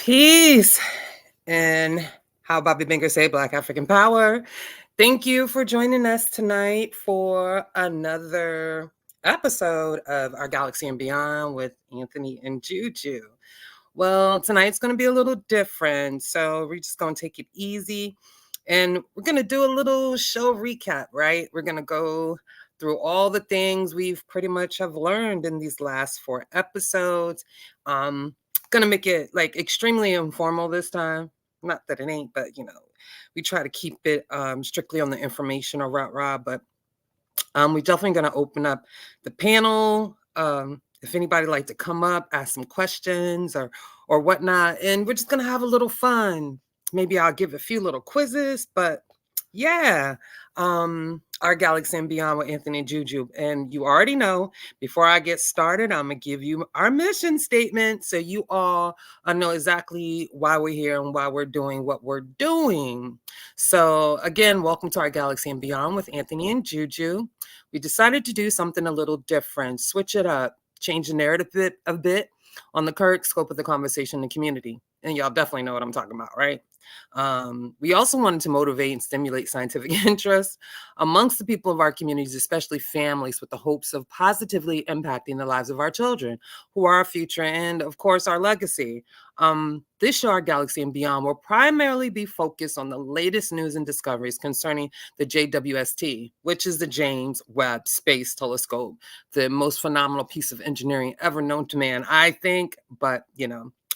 Peace. And how Bobby Binker say, Black African Power. Thank you for joining us tonight for another episode of Our Galaxy and Beyond with Anthony and Juju. Well, tonight's going to be a little different. So we're just going to take it easy. And we're going to do a little show recap, right? We're going to go through all the things we've pretty much have learned in these last 4 episodes. Gonna make it like extremely informal this time. Not that it ain't, but we try to keep it strictly on the information or rah, but we definitely gonna open up the panel. If anybody like to come up, ask some questions or whatnot, and we're just gonna have a little fun. Maybe I'll give a few little quizzes, but yeah. Our Galaxy and Beyond with Anthony and Juju. And you already know, before I get started, I'm going to give you our mission statement so you all know exactly why we're here and why we're doing what we're doing. So again, welcome to Our Galaxy and Beyond with Anthony and Juju. We decided to do something a little different, switch it up, change the narrative a bit on the current scope of the conversation in the community. And y'all definitely know what I'm talking about, right? We also wanted to motivate and stimulate scientific interest amongst the people of our communities, especially families, with the hopes of positively impacting the lives of our children, who are our future and, of course, our legacy. This show, Our Galaxy and Beyond, will primarily be focused on the latest news and discoveries concerning the JWST, which is the James Webb Space Telescope, the most phenomenal piece of engineering ever known to man, I think, but,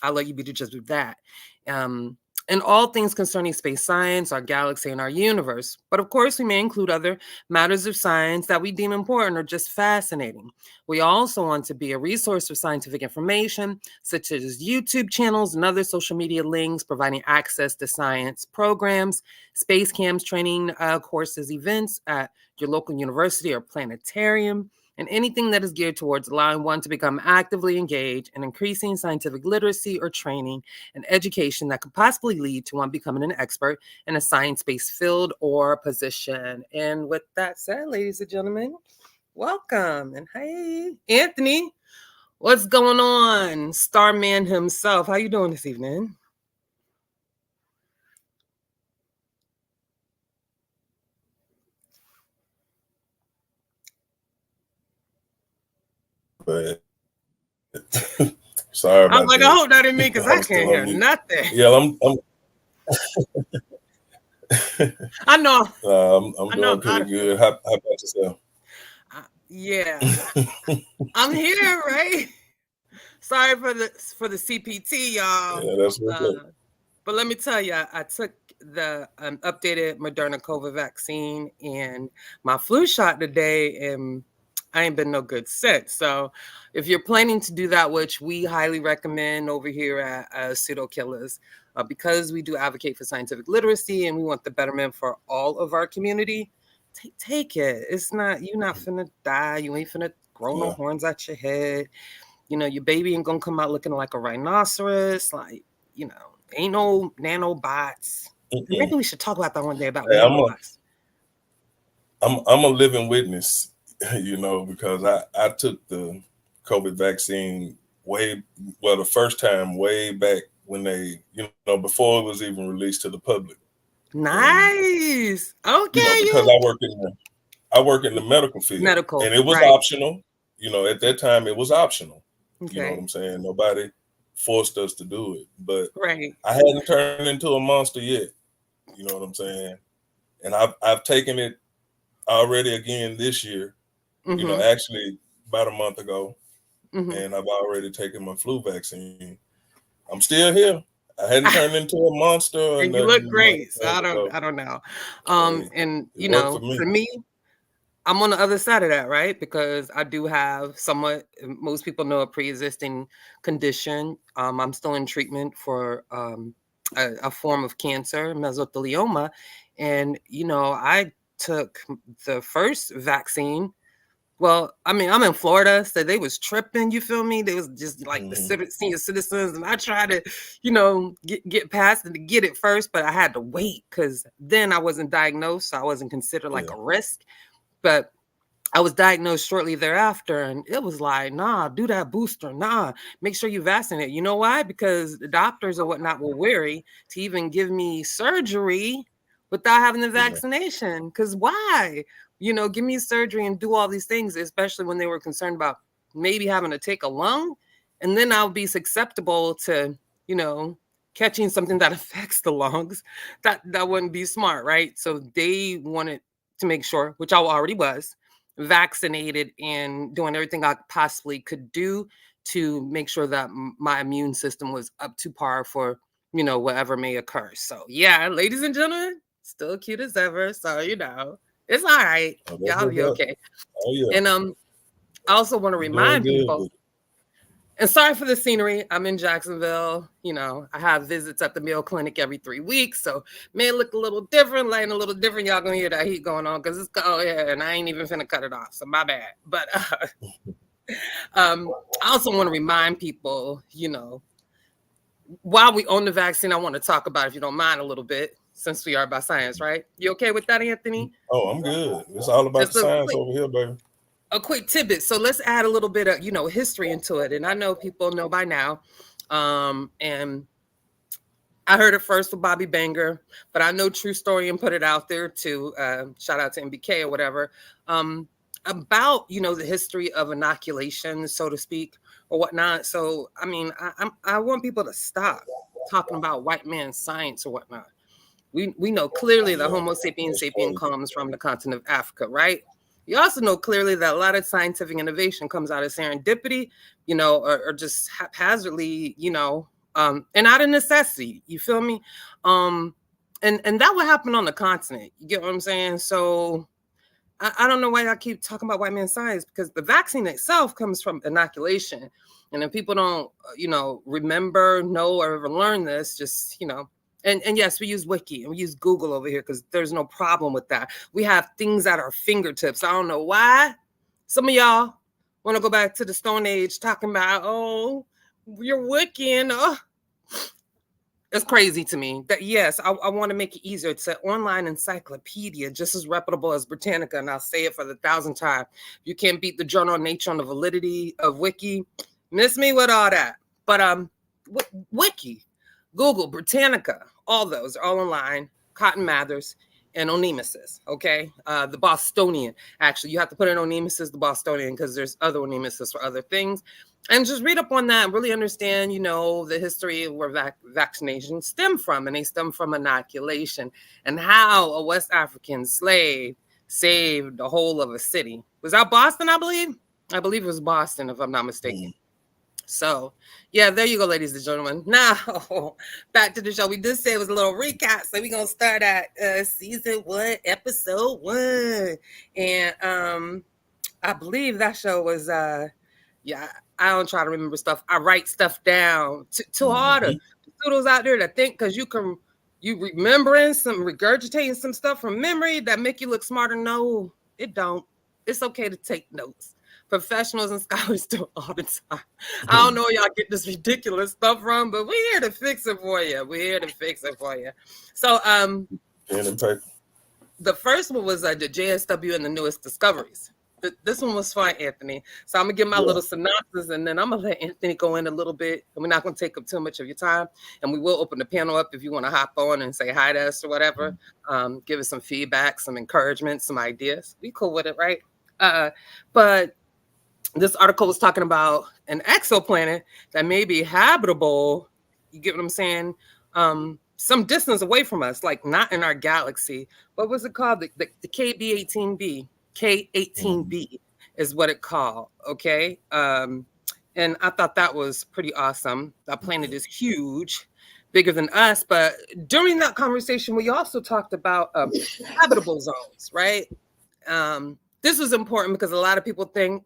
I'll let you be the judge of that. And all things concerning space science, our galaxy, and our universe. But of course, we may include other matters of science that we deem important or just fascinating. We also want to be a resource for scientific information, such as YouTube channels and other social media links, providing access to science programs, space camps, training courses, events at your local university or planetarium, and anything that is geared towards allowing one to become actively engaged in increasing scientific literacy or training and education that could possibly lead to one becoming an expert in a science-based field or position. And with that said, ladies and gentlemen, welcome. And hey, Anthony, what's going on? Starman himself. How you doing this evening? But sorry about I'm like, that. I hope that didn't mean because I can't hear nothing. Yeah, I'm I know. I'm doing pretty good. How about yourself? Yeah, I'm here, right? Sorry for the CPT, y'all. Yeah, that's what's up. But let me tell you, I took the updated Moderna COVID vaccine and my flu shot today, and I ain't been no good since. So if you're planning to do that, which we highly recommend over here at Pseudo Killers, because we do advocate for scientific literacy and we want the betterment for all of our community, take it. It's not, you're not finna die. You ain't finna grow no horns at your head. Your baby ain't gonna come out looking like a rhinoceros. Like, ain't no nanobots. Maybe we should talk about that one day about nanobots. I'm a living witness, because I took the COVID vaccine the first time way back when they, before it was even released to the public. Nice. Okay. Because I work in the medical field. And it was optional. At that time it was optional. Okay. You know what I'm saying? Nobody forced us to do it. But I hadn't turned into a monster yet. You know what I'm saying? And I've taken it already again this year. Actually about a month ago. And I've already taken my flu vaccine. I'm still here. I hadn't turned into a monster. And you look great. So I don't know. And for me, I'm on the other side of that, right? Because I do have most people know, a pre-existing condition. I'm still in treatment for a form of cancer, mesothelioma. And, I took the first vaccine. Well, I mean, I'm in Florida, so they was tripping, you feel me? They was just like the senior citizens, and I tried to, get past it to get it first, but I had to wait because then I wasn't diagnosed, so I wasn't considered like a risk. But I was diagnosed shortly thereafter, and it was like, nah, do that booster. Nah, make sure you vaccinate. You know why? Because the doctors or whatnot were wary to even give me surgery without having the vaccination. Because why? Give me surgery and do all these things, especially when they were concerned about maybe having to take a lung. And then I'll be susceptible to, catching something that affects the lungs. That wouldn't be smart, right? So they wanted to make sure, which I already was, vaccinated and doing everything I possibly could do to make sure that my immune system was up to par for, whatever may occur. So yeah, ladies and gentlemen, still cute as ever. So, it's all right. Y'all be okay. Oh, yeah. And I also want to remind people, and sorry for the scenery. I'm in Jacksonville. I have visits at the Mayo Clinic every 3 weeks. So may look a little different, lighting a little different. Y'all gonna hear that heat going on because it's and I ain't even finna cut it off. So my bad. But I also want to remind people, while we own the vaccine, I want to talk about, if you don't mind, a little bit, since we are about science, right? You okay with that, Anthony? Oh, I'm good. It's all about the science over here, baby. A quick tidbit. So let's add a little bit of, history into it. And I know people know by now. And I heard it first with Bobby Banger, but I know True Story and put it out there too. Shout out to MBK or whatever. About, the history of inoculation, so to speak, or whatnot. So, I mean, I want people to stop talking about white man science or whatnot. We know clearly that Homo sapiens sapien comes from the continent of Africa, right? You also know clearly that a lot of scientific innovation comes out of serendipity, or just haphazardly, and out of necessity. You feel me? And that would happen on the continent. You get what I'm saying? So I don't know why I keep talking about white man science, because the vaccine itself comes from inoculation. And if people don't, remember, know, or ever learn this, just, and yes, we use Wiki and we use Google over here because there's no problem with that. We have things at our fingertips. I don't know why some of y'all want to go back to the Stone Age talking about, oh, you're Wikiing. Oh. It's crazy to me that, yes, I want to make it easier. It's an online encyclopedia, just as reputable as Britannica, and I'll say it for the 1,000th time. You can't beat the journal of Nature on the validity of Wiki. Miss me with all that. But Wiki, Google, Britannica, all those are all online. Cotton Mathers and Onemesis, okay? The Bostonian, actually. You have to put in Onemesis, the Bostonian, because there's other Onemesis for other things. And just read up on that and really understand, the history of where vaccinations stem from. And they stem from inoculation and how a West African slave saved the whole of a city. Was that Boston, I believe? I believe it was Boston, if I'm not mistaken. So, yeah, there you go, ladies and gentlemen. Now, back to the show. We did say it was a little recap, so we're going to start at season 1, episode 1. And I believe that show was, I don't try to remember stuff. I write stuff down. Too hard to those out there that think because you remembering regurgitating some stuff from memory that make you look smarter. No, it don't. It's okay to take notes. Professionals and scholars do it all the time. I don't know where y'all get this ridiculous stuff from, but we're here to fix it for you. So, the first one was the JSW and the newest discoveries. This one was fun, Anthony. So I'm gonna give my little synopsis, and then I'm gonna let Anthony go in a little bit. And we're not gonna take up too much of your time. And we will open the panel up if you want to hop on and say hi to us or whatever. Give us some feedback, some encouragement, some ideas. We cool with it, right? But this article was talking about an exoplanet that may be habitable. You get what I'm saying? Some distance away from us, like not in our galaxy. What was it called? The KB-18b. K-18b is what it called. Okay. And I thought that was pretty awesome. That planet is huge, bigger than us. But during that conversation, we also talked about habitable zones, right? This was important because a lot of people think,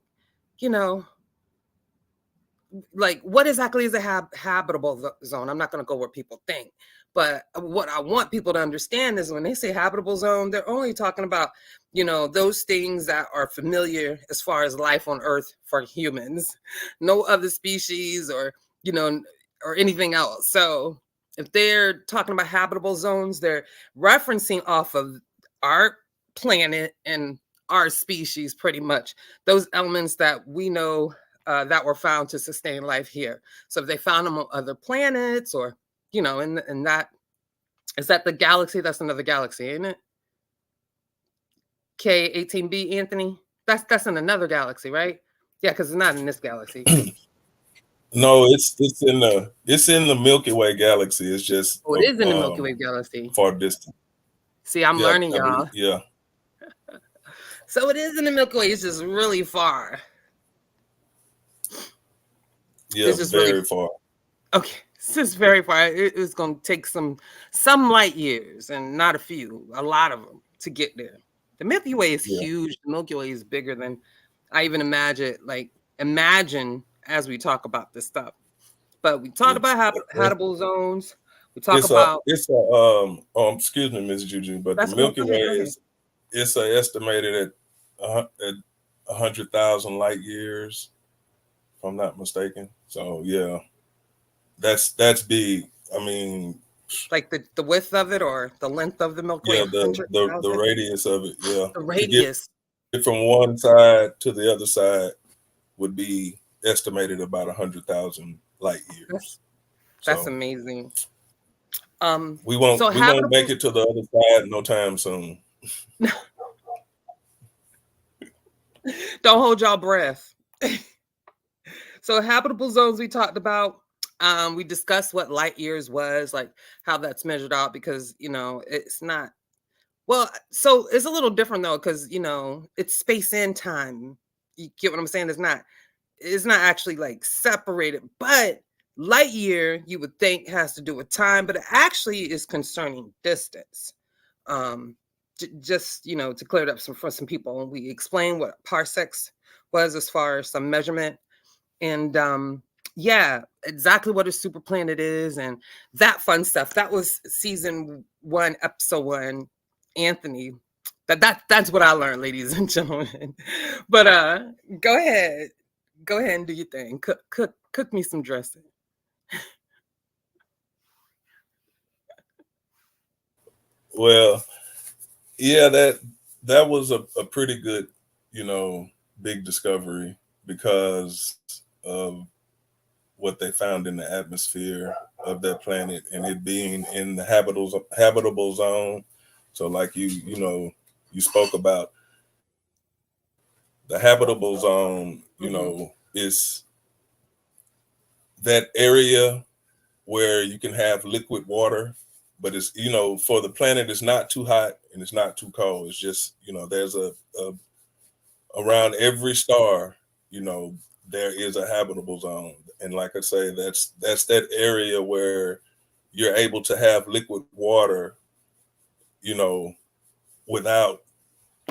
like, what exactly is a habitable zone? I'm not going to go where people think. But what I want people to understand is when they say habitable zone, they're only talking about, those things that are familiar as far as life on Earth for humans, no other species or anything else. So if they're talking about habitable zones, they're referencing off of our planet and our species, pretty much. Those elements that we know that were found to sustain life here. So if they found them on other planets, or, you know, in that, is that the galaxy? That's another galaxy, ain't it? K18b, Anthony? That's in another galaxy, right? Yeah, because it's not in this galaxy. No, it's in the Milky Way galaxy. It's just it is in the Milky Way galaxy. Far distant. See, I'm learning, y'all. Yeah. So it is in the Milky Way. It's just really far. Yeah, it's just very really far. Okay, it's just very far. It's going to take some light years, and not a few, a lot of them, to get there. The Milky Way is huge. The Milky Way is bigger than I even imagine. Like, imagine as we talk about this stuff. But we talked about habitable zones. We talk about excuse me, Ms. Juju, but the Milky Way is estimated at 100,000 light years, if I'm not mistaken. So yeah, that's big. I mean, like the width of it, or the length of the Milky Way. Yeah, the radius of it. Yeah, the radius. To get from one side to the other side would be estimated about 100,000 light years. That's amazing. We won't make it to the other side no time soon. Don't hold y'all breath. So habitable zones we talked about. We discussed what light years was, like how that's measured out, because, you know, it's not, well, so it's a little different though, because, you know, it's space and time. You get what I'm saying? It's not actually like separated, but light year you would think has to do with time, but it actually is concerning distance. Just, you know, to clear it up for some people, and we explained what parsecs was as far as some measurement, and yeah, exactly what a super planet is, and that fun stuff. That was season 1, episode 1, Anthony. That's what I learned, ladies and gentlemen. But go ahead and do your thing. Cook me some dressing. Well, yeah, that was a pretty good, you know, big discovery, because of what they found in the atmosphere of that planet, and it being in the habitable zone. So like you know, you spoke about the habitable zone, you know, is that area where you can have liquid water, but it's, you know, for the planet, it's not too hot and it's not too cold. It's just, you know, there's a around every star, you know, there is a habitable zone. And like I say, that's that area where you're able to have liquid water, you know, without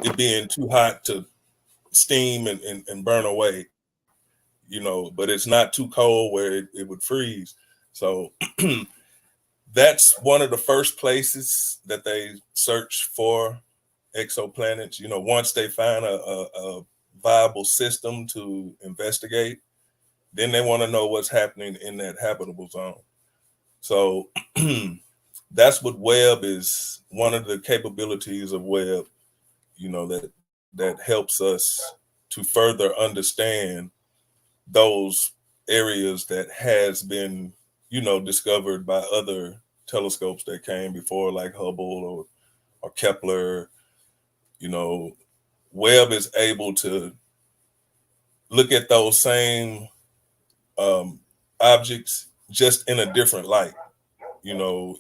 it being too hot to steam and burn away, you know, but it's not too cold where it would freeze. So that's one of the first places that they search for exoplanets. You know, once they find a viable system to investigate, then they want to know what's happening in that habitable zone. So that's what Webb is, one of the capabilities of Webb, you know, that helps us to further understand those areas that has been, you know, discovered by other telescopes that came before, like Hubble or Kepler. You know, Webb is able to look at those same objects just in a different light. You know,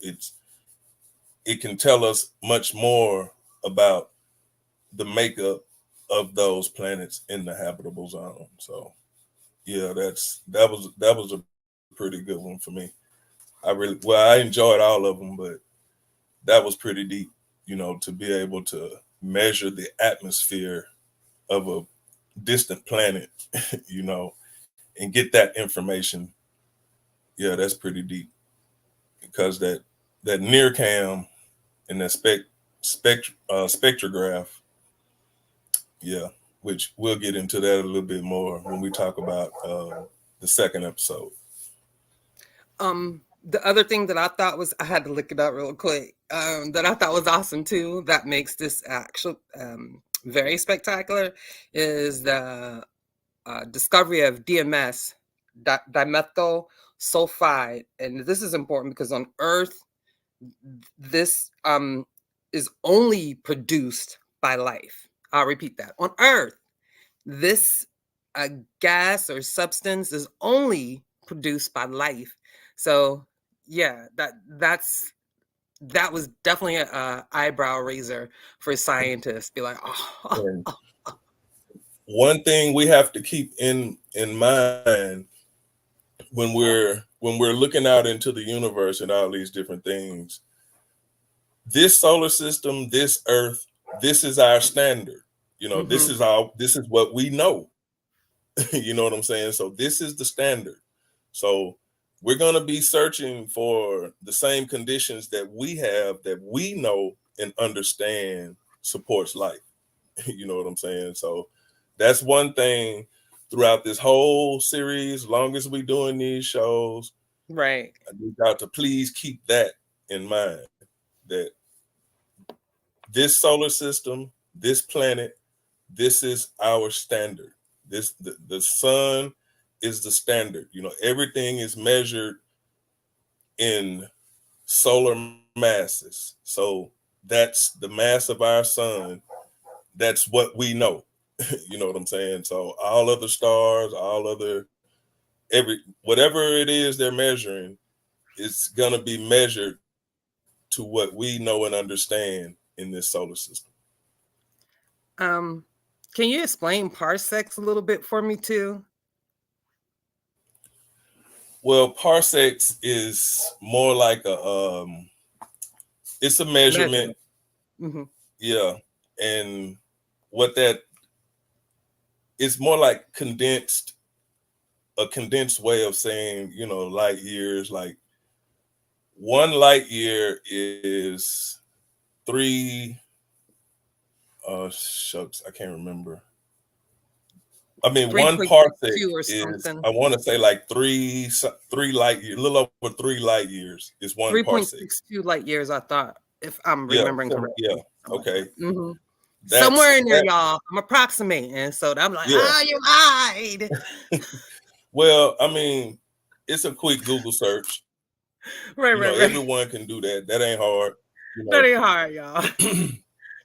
it can tell us much more about the makeup of those planets in the habitable zone. So yeah, that was a pretty good one for me. I enjoyed all of them, but that was pretty deep, you know, to be able to measure the atmosphere of a distant planet, you know, and get that information. Yeah, that's pretty deep, because that NIRCam and that spectrograph, yeah, which we'll get into that a little bit more when we talk about the second episode. The other thing that I thought was, I had to look it up real quick, that I thought was awesome too, that makes this actual very spectacular, is the discovery of DMS, dimethyl sulfide. And this is important because on Earth, this is only produced by life. I'll repeat that. On Earth, this gas or substance is only produced by life. So yeah, that was definitely a eyebrow raiser for scientists. Be like, oh. One thing we have to keep in mind when we're looking out into the universe and all these different things, this solar system, this Earth, this is our standard. You know, this is what we know. You know what I'm saying? So this is the standard. So we're going to be searching for the same conditions that we have, that we know and understand supports life. You know what I'm saying? So that's one thing throughout this whole series, long as we're doing these shows. Right. I need y'all to please keep that in mind, that this solar system, this planet, this is our standard. The sun is the standard. You know, everything is measured in solar masses. So that's the mass of our sun. That's what we know. You know what I'm saying? So all other stars, whatever it is they're measuring, it's gonna be measured to what we know and understand in this solar system. Can you explain parsecs a little bit for me too? Well, parsecs is more like it's a measurement. Yeah. And what that, it's more like a condensed way of saying, you know, light years. Like 1 light year is 3, shucks, I can't remember. I mean, 1 parsec is, I want to say like 3 light years, a little over 3 light years is 1 parsec. 3.62 light years, I thought, if I'm remembering correctly. Yeah. Okay. Somewhere in there, y'all. I'm approximating, so I'm like, you lied. Well, I mean, it's a quick Google search. Right. Everyone can do that. That ain't hard. That ain't hard, y'all.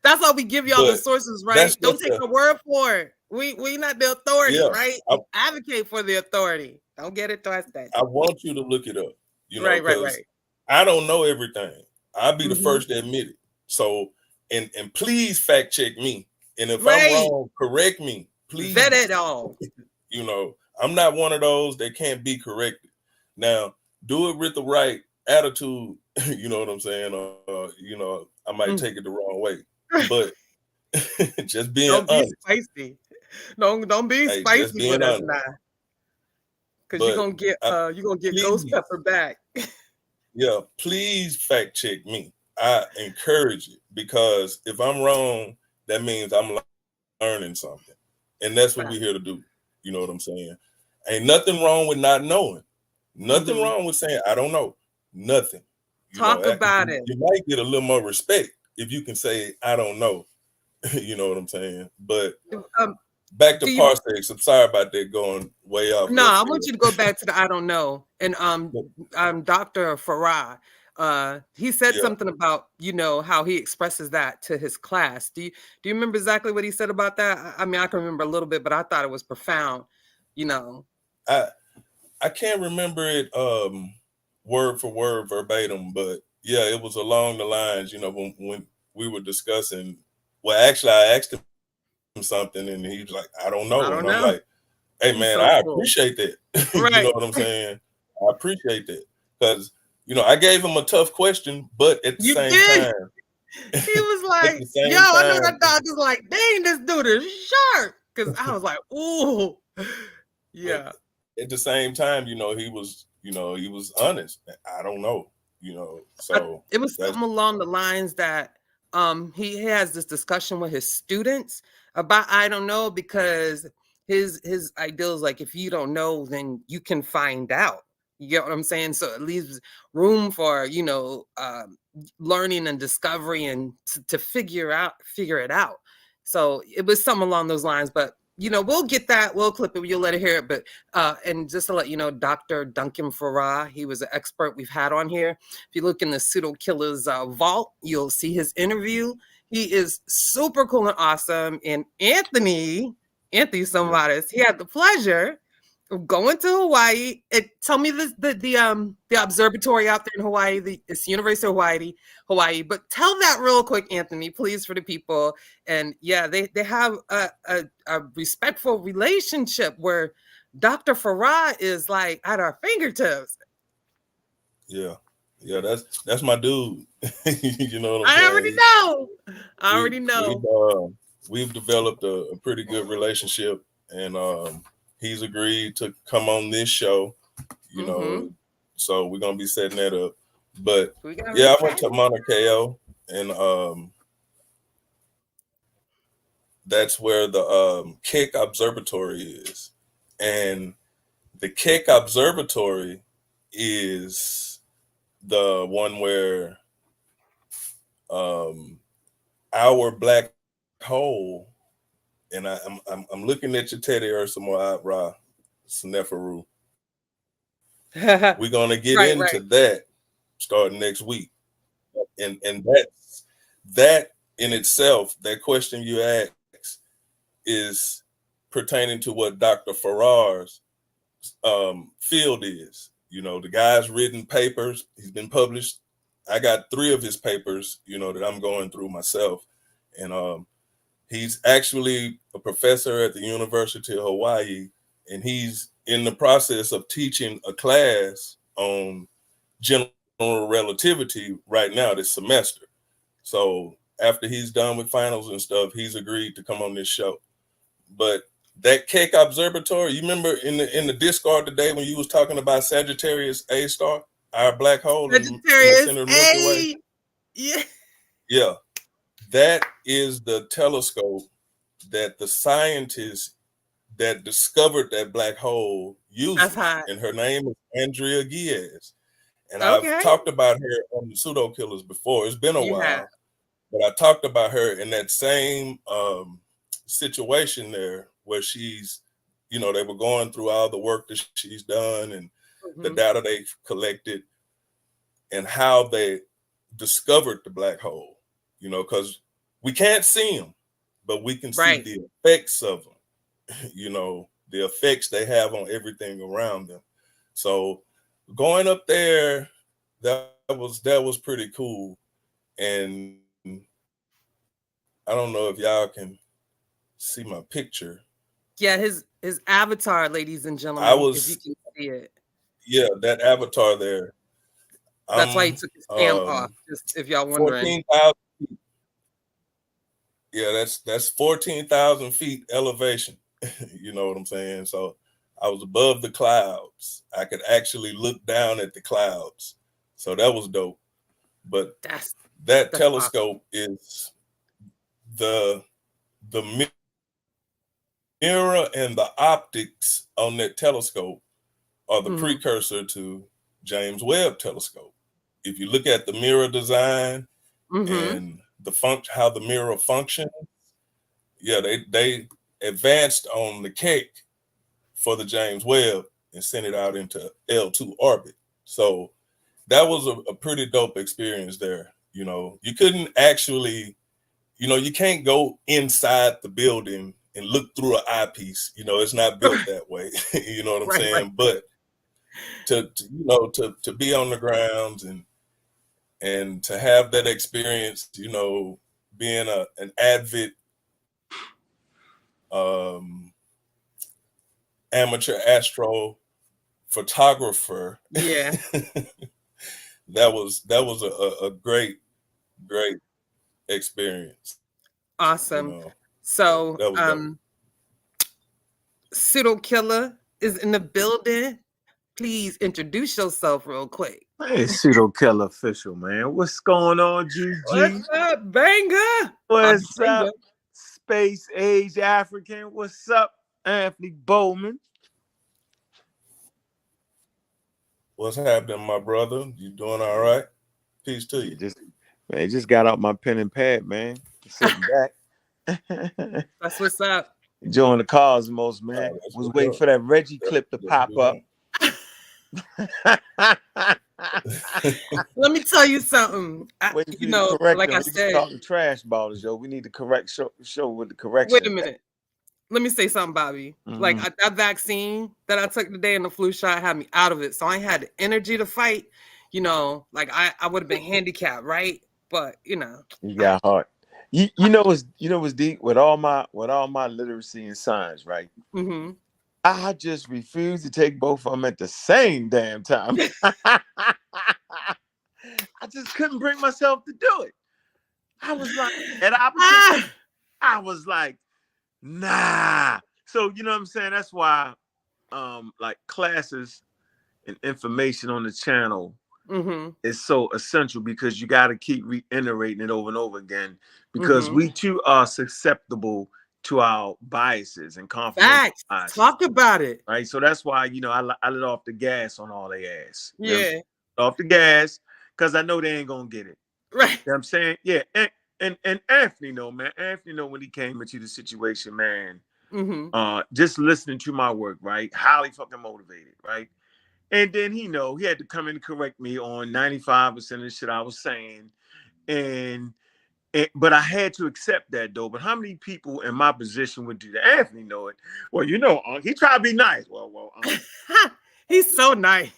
That's why we give y'all the sources, right? Don't take our word for it. We not the authority, right? Advocate for the authority. Don't get it twisted. I want you to look it up. You know, right. I don't know everything. I'll be the first to admit it. So, and please fact check me. And if I'm wrong, correct me. Please. Vet it all. You know, I'm not one of those that can't be corrected. Now, do it with the right attitude. You know what I'm saying? You know, I might take it the wrong way. But just being honest. Don't be spicy. Don't be spicy with us now. Because you're gonna get ghost pepper back. Yeah, please fact check me. I encourage it, because if I'm wrong, that means I'm learning something. And that's what we're here to do. You know what I'm saying? Ain't nothing wrong with not knowing. Nothing wrong with saying, I don't know. Nothing. Talk about it. You might get a little more respect if you can say, I don't know. You know what I'm saying? But back to parsecs. I'm sorry about that, going way off. No, I want you to go back to the I don't know. And Dr. Farah, he said something about, you know, how he expresses that to his class. Do you remember exactly what he said about that? I mean, I can remember a little bit, but I thought it was profound, you know. I can't remember it word for word verbatim, but yeah, it was along the lines, you know, when we were discussing. Well, actually, I asked him something and he was like, I don't know. I'm like, hey, man, I appreciate that. You know what I'm saying? I appreciate that, because, you know, I gave him a tough question, but at the same time, he was like, yo, I know that dog is like, dang, this dude is sharp. Because I was like, ooh, yeah. But at the same time, you know, he was honest. I don't know, you know. So it was something along the lines that he has this discussion with his students about I don't know, because his ideal is like, if you don't know, then you can find out. You get what I'm saying? So it leaves room for, you know, learning and discovery and to figure it out. So it was something along those lines, but we'll get that. We'll clip it. You'll let it hear it. But and just to let you know, Dr. Duncan Farrar, he was an expert we've had on here. If you look in the Pseudo Killer's vault, you'll see his interview. He is super cool and awesome. And Anthony Somebody, he had the pleasure of going to Hawaii. Tell me the observatory out there in Hawaii. It's University of Hawaii. But tell that real quick, Anthony, please, for the people. And yeah, they have a respectful relationship where Dr. Farrar is like at our fingertips. Yeah, that's my dude. You know what I'm saying? I already know. We've developed a pretty good relationship, and he's agreed to come on this show. You know, so we're gonna be setting that up. But I went to Mauna Kea, and that's where the Keck Observatory is, and the Keck Observatory is the one where our black hole, and I'm looking at your Teddy Ursamoa Ra Sneferu. We're gonna get into that starting next week, and that in itself, that question you asked is pertaining to what Dr. Farrar's field is. You know, the guy's written papers. He's been published. I got 3 of his papers, that I'm going through myself, and he's actually a professor at the University of Hawaii, and he's in the process of teaching a class on general relativity right now this semester. So after he's done with finals and stuff, he's agreed to come on this show. But that Keck Observatory, you remember in the Discord today when you was talking about Sagittarius A star, our black hole in the center of the Milky Way? Yeah. That is the telescope that the scientists that discovered that black hole uses, and her name is Andrea Giaz. And I've talked about her on the Pseudo Killers before. It's been a while, but I talked about her in that same situation there where she's, they were going through all the work that she's done and the data they've collected and how they discovered the black hole, because we can't see them, but we can see the effects of them, the effects they have on everything around them. So going up there, that was pretty cool. And I don't know if y'all can see my picture. Yeah, his avatar, ladies and gentlemen, if you can see it. Yeah, that avatar there. That's why he took his cam off, just if y'all wondering. 14,000 feet. Yeah, that's 14,000 feet elevation. You know what I'm saying? So I was above the clouds. I could actually look down at the clouds. So that was dope. But that telescope is the mirror and the optics on that telescope are the precursor to James Webb telescope. If you look at the mirror design and how the mirror functions, they advanced on the Keck for the James Webb and sent it out into L2 orbit. So that was a pretty dope experience there. You couldn't actually, you can't go inside the building and look through an eyepiece. It's not built that way. You know what I'm saying? But to be on the grounds and to have that experience, being an avid amateur astro photographer. Yeah. that was a great experience. Awesome. So Pseudo Killer is in the building. Please introduce yourself real quick. Hey, Pseudo Killer official, man. What's going on, GG? What's up, Banger? What's up, Space Age African? What's up, Anthony Bowman? What's happening, my brother? You doing all right? Peace to you. Just got out my pen and pad, man. Sitting back. That's what's up. Enjoying the cosmos, man. Was waiting for that Reggie clip to pop up. Let me tell you something. Like I said, talking trash bottles, yo. We need to correct show with the correction. Wait a minute. Let me say something, Bobby. Like that vaccine that I took today and the flu shot had me out of it. So I had the energy to fight. Like I would have been handicapped, right? But you got heart. You know what's deep with all my literacy and science, right? Mm-hmm. I just refuse to take both of them at the same damn time. I just couldn't bring myself to do it. I was like, I was like, nah. So you know what I'm saying? That's why like classes and information on the channel is so essential, because you got to keep reiterating it over and over again, because we too are susceptible to our biases and confidence. Talk about it. Right. So that's why, I let off the gas on all their ass. Yeah. Off the gas, because I know they ain't gonna get it. Right. You know what I'm saying? Yeah. And Anthony man. Anthony when he came into the situation, man. Just listening to my work, right? Highly fucking motivated, right? And then he had to come in and correct me on 95% of the shit I was saying. But I had to accept that, though. But how many people in my position would do that? Anthony know it. Well, he tried to be nice. Well, he's so nice.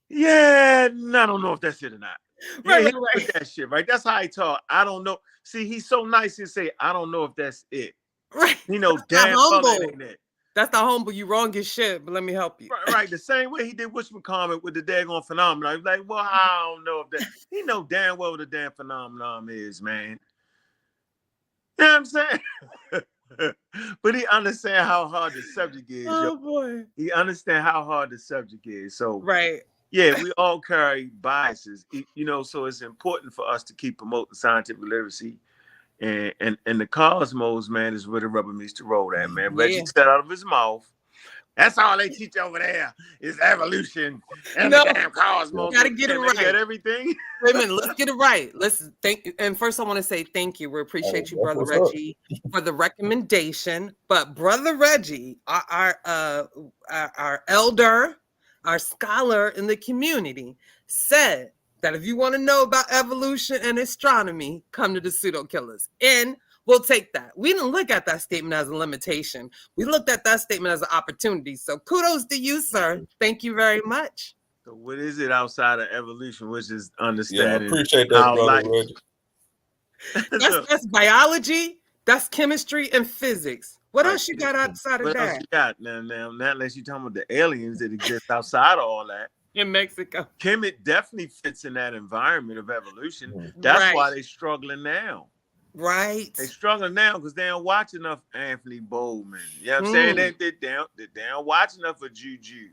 Yeah, I don't know if that's it or not. Right. That shit, right? That's how he talk. I don't know. See, he's so nice. He say, I don't know if that's it. Right. Damn well that ain't it. That's the humble. You wrong as shit, but let me help you. Right. The same way he did Wishman with the daggone phenomenon. He's like, well, I don't know if that. He know damn well what the damn phenomenon is, man. You know what I'm saying? But he understand how hard the subject is. Oh boy. He understand how hard the subject is. So right. Yeah, we all carry biases, so it's important for us to keep promoting scientific literacy. And the cosmos, man, is where the rubber meets the road at, man. Reggie said out of his mouth, that's all they teach over there is evolution and the damn cosmos. You gotta get it right. Get everything. Wait a minute, let's get it right. Let's and first I want to say thank you. We appreciate you, Brother Reggie, for the recommendation. But Brother Reggie, our elder, our scholar in the community, said that if you want to know about evolution and astronomy, come to the Pseudo Killers. And we'll take that. We didn't look at that statement as a limitation. We looked at that statement as an opportunity. So kudos to you, sir. Thank you very much. So what is it outside of evolution, which is understanding? Yeah, I appreciate that, Brother Reggie. That's biology, that's chemistry and physics. What else you got outside of that? What else you got? Now, not unless you're talking about the aliens that exist outside of all that. In Mexico. Kemet definitely fits in that environment of evolution. That's why they're struggling now. Right. They're struggling now because they don't watch enough Anthony Bollman. You know what I'm saying? They don't watch enough of JuJu,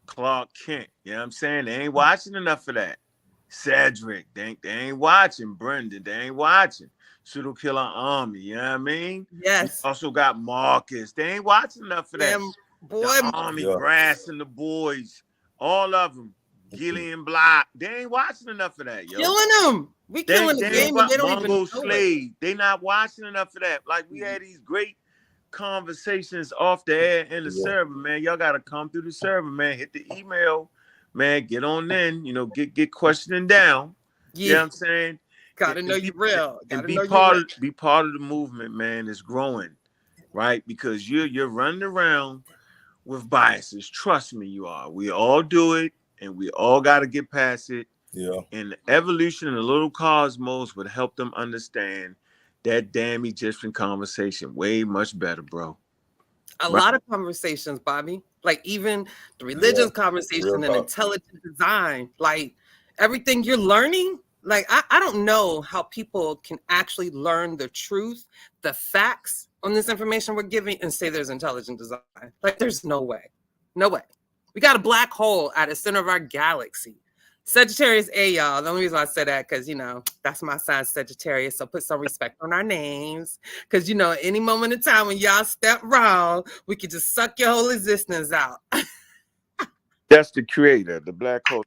Clark Kent. You know what I'm saying? They ain't watching enough of that. Cedric, they ain't watching. Brendan, they ain't watching. Pseudo Killer Army, you know what I mean? Yes. We also got Marcus. They ain't watching enough of that. The Army, Brass and the boys. All of them, Gillian Block, they ain't watching enough of that, yo. Killing them. We killing the game and they don't even know Slade. They not watching enough of that. Like we had these great conversations off the air in the server, man. Y'all gotta come through the server, man. Hit the email, man. Get on in, get questioning down. You know what I'm saying? Gotta know you real. And be part of the movement, man. It's growing, right? Because you're running around with biases. Trust me, you are. We all do it, and we all got to get past it. Yeah. And the evolution of the little cosmos would help them understand that damn Egyptian conversation way much better, bro. A lot of conversations, Bobby. Like even the religious conversation and intelligent design. Like everything you're learning. Like I don't know how people can actually learn the truth, the facts on this information we're giving and say there's intelligent design. Like there's no way. No way. We got a black hole at the center of our galaxy. Sagittarius A, y'all. The only reason I said that because, that's my sign, Sagittarius. So put some respect on our names. Because, any moment in time when y'all step wrong, we could just suck your whole existence out. That's the creator, the black hole.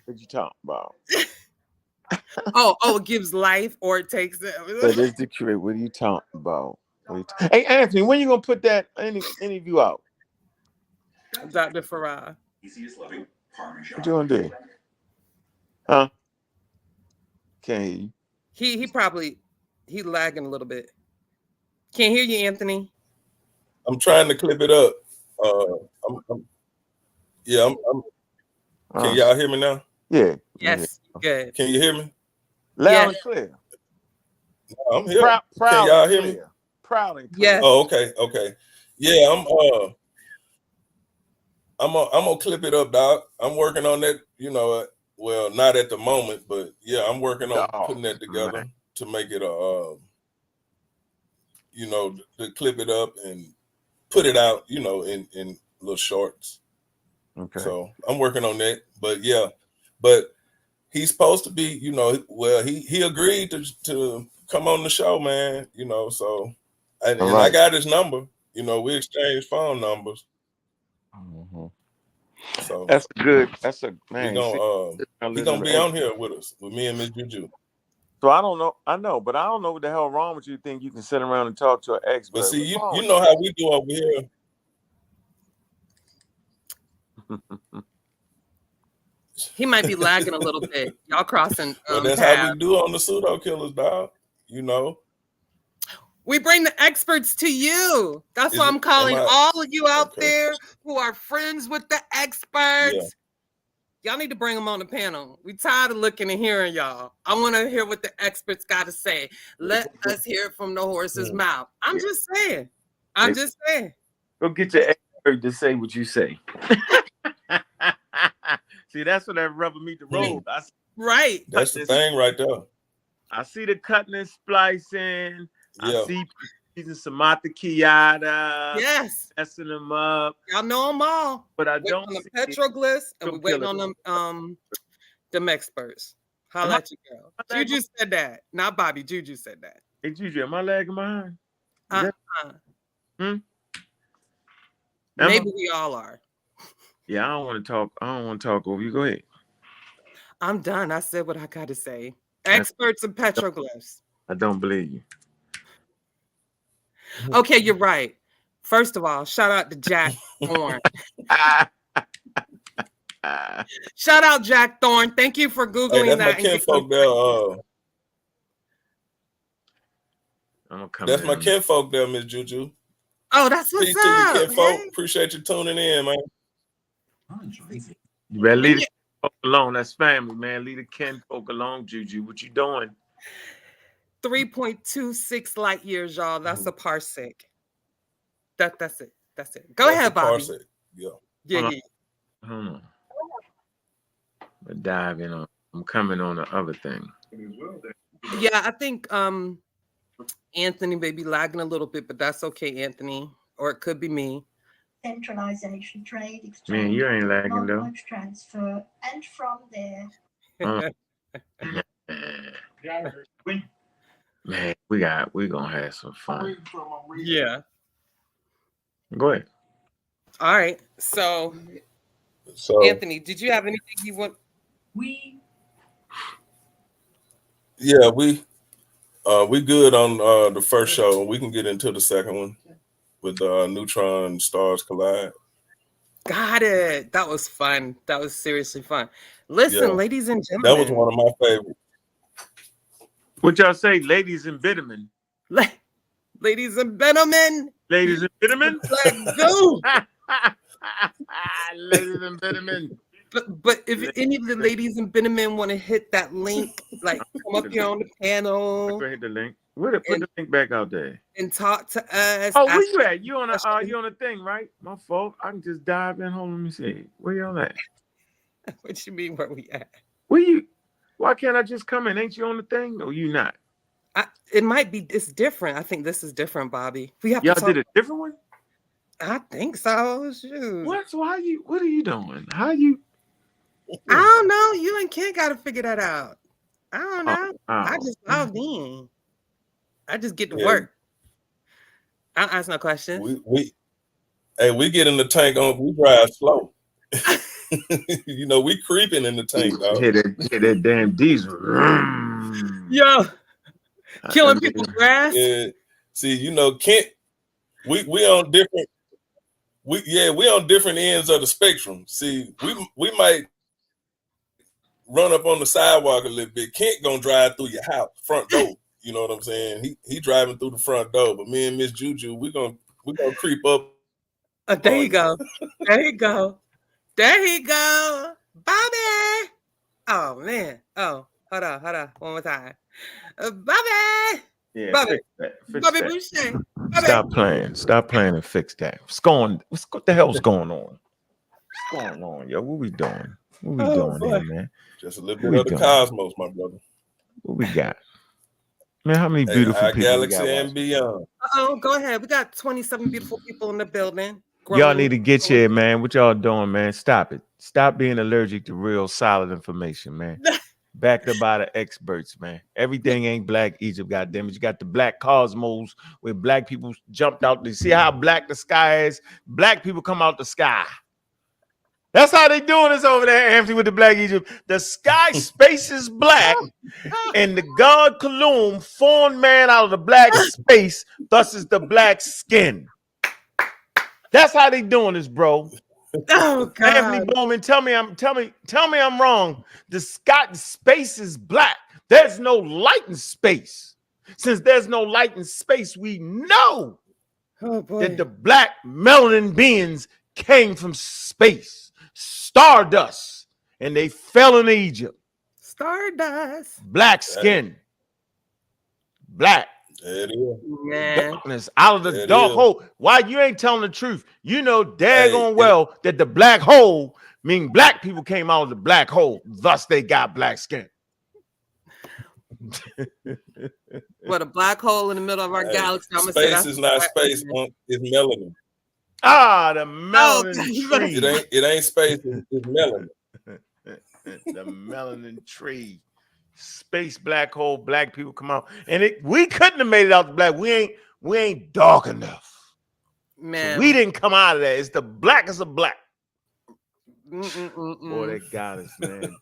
What you talking about? Oh, it gives life or it takes it. But it's the create. What are you talking about? Hey, Anthony, when you gonna put that interview out? Dr. Farah. What you gonna do? Huh? Can't hear you. He lagging a little bit. Can't hear you, Anthony. I'm trying to clip it up. Can y'all hear me now? Yeah. Yes. Good. Can you hear me? Loud and clear. I'm here. Proud Can y'all hear me? Proud and clear. Yes. Oh, okay. Yeah, I'm gonna clip it up, Doc. I'm working on that, well, not at the moment, but yeah, I'm working on putting that together to make it to clip it up and put it out, in little shorts. Okay. So I'm working on that. But yeah, but he's supposed to be, he agreed to come on the show, man, so and I got his number, we exchanged phone numbers. Mm-hmm. So that's good. That's a man. He's gonna be on here with us, with me and Miss Juju. So I don't know. I know, but I don't know what the hell wrong with you. Think you can sit around and talk to an expert? But see, you know how we do over here. He might be lagging a little bit. Y'all crossing. Well, that's how we do on the pseudo killers, dog. We bring the experts to you. That's why I'm calling all of you out there who are friends with the experts. Yeah. Y'all need to bring them on the panel. We tired of looking and hearing y'all. I want to hear what the experts got to say. Let us hear it from the horse's mouth. I'm just saying. Go get your expert to say what you say. See, that's what that rubber meet the road. Right. That's the thing right there. I see the cutting and splicing. Yeah. I see using Samantha Kiata. Yes. Messing them up. Y'all know them all. But I don't see the petroglyphs, and we're waiting on them experts. Holla at you, girl. Juju said that. Not Bobby. Juju said that. Hey, Juju, am I lagging behind? Maybe we all are. Yeah, I don't want to talk over you. Go ahead. I'm done. I said what I got to say. Experts and petroglyphs. I don't believe you. Okay, you're right. First of all, shout out to Jack Thorne. Shout out Jack Thorne. Thank you for Googling that's that. My kinfolk there. That's my kinfolk there, Miss Juju. Oh, that's what's Peace up. to you, kinfolk. Hey. Appreciate you tuning in, man. You better leave the kinfolk alone. That's family, man. Leave the kinfolk alone, Juju. What you doing? 3.26 light years, y'all. That's a parsec. That's it. Go ahead, Bobby. Parsec. Yeah. Hold on. But dive in on. I'm coming on the other thing. Yeah, I think Anthony may be lagging a little bit, but that's okay, Anthony. Or it could be me. Centralization, trade, exchange. Man, you ain't lagging though. Transfer, and from there. Man, we gonna have some fun. Yeah. Go ahead. All right. So Anthony, did you have anything you want? Yeah, we good on the first show. We can get into the second one with neutron stars collide. Got it. That was fun. That was seriously fun. Listen, ladies and gentlemen. That was one of my favorites. What y'all say, ladies and bitumen? Ladies and gentlemen. Ladies and bitumen? Let's go. Ladies and bitumen. But if any of the ladies and gentlemen want to hit that link, like come up here on the panel. Hit the link. Put the link back out there. And talk to us. Oh, where you at? You on a thing, right? My fault. I can just dive in. Hold on, let me see. Where y'all at? What you mean where we at? Where you? Why can't I just come in? Ain't you on the thing? Or you not? It might be. It's different. I think this is different, Bobby. We have y'all did a different one. I think so. Shoot. What? So how you? What are you doing? How you? I don't know. You and Ken got to figure that out. I don't know. I just logged in. I just get to work. I don't ask no questions. We get in the tank on. We drive slow. You know, we creeping in the tank, dog. Hit that damn diesel. Yo, killing people's grass. Yeah. See, you know, Kent, we on different. We on different ends of the spectrum. See, we might run up on the sidewalk a little bit. Kent gonna drive through your house, front door. You know what I'm saying? He driving through the front door, but me and Miss Juju, we gonna creep up. There you go. There you go. There you go, Bobby. Oh man. Oh, hold on. One more time, Bobby. Yeah, Bobby. Fix Bobby that. Boucher. Stop playing and fix that. What the hell's going on? What's going on, yo? What we doing? What we doing here, man? Just a little bit of the cosmos, my brother. What we got? Man, how many beautiful people galaxy we got and beyond. Go ahead. We got 27 beautiful people in the building. Y'all need to get here, man. What y'all doing, man? Stop it. Stop being allergic to real solid information, man. Backed up by the experts, man. Everything ain't Black Egypt, goddamn it. You got the Black Cosmos where Black people jumped out. You see how black the sky is? Black people come out the sky. That's how they doing this over there, Anthony, with the Black Egypt. The sky space is black, and the god Kaloum formed man out of the black space, thus is the black skin. That's how they doing this, bro. Oh, God. Anthony Bowman, tell me I'm wrong. The space is black. There's no light in space. Since there's no light in space, we know that the black melanin beings came from space, stardust, and they fell in Egypt. Stardust. Black skin. Black. There it is. Darkness out of the dark hole. Why you ain't telling the truth? You know daggone well that the black hole mean black people came out of the black hole, thus they got black skin. What, a black hole in the middle of our galaxy? Space is not space, it's melanin. Ah, the melanin tree. It ain't space, it's melanin. The melanin tree. Space black hole, black people come out, and we couldn't have made it out the black. We ain't dark enough, man. So we didn't come out of that. It's the blackest of black. Boy, they got us, man.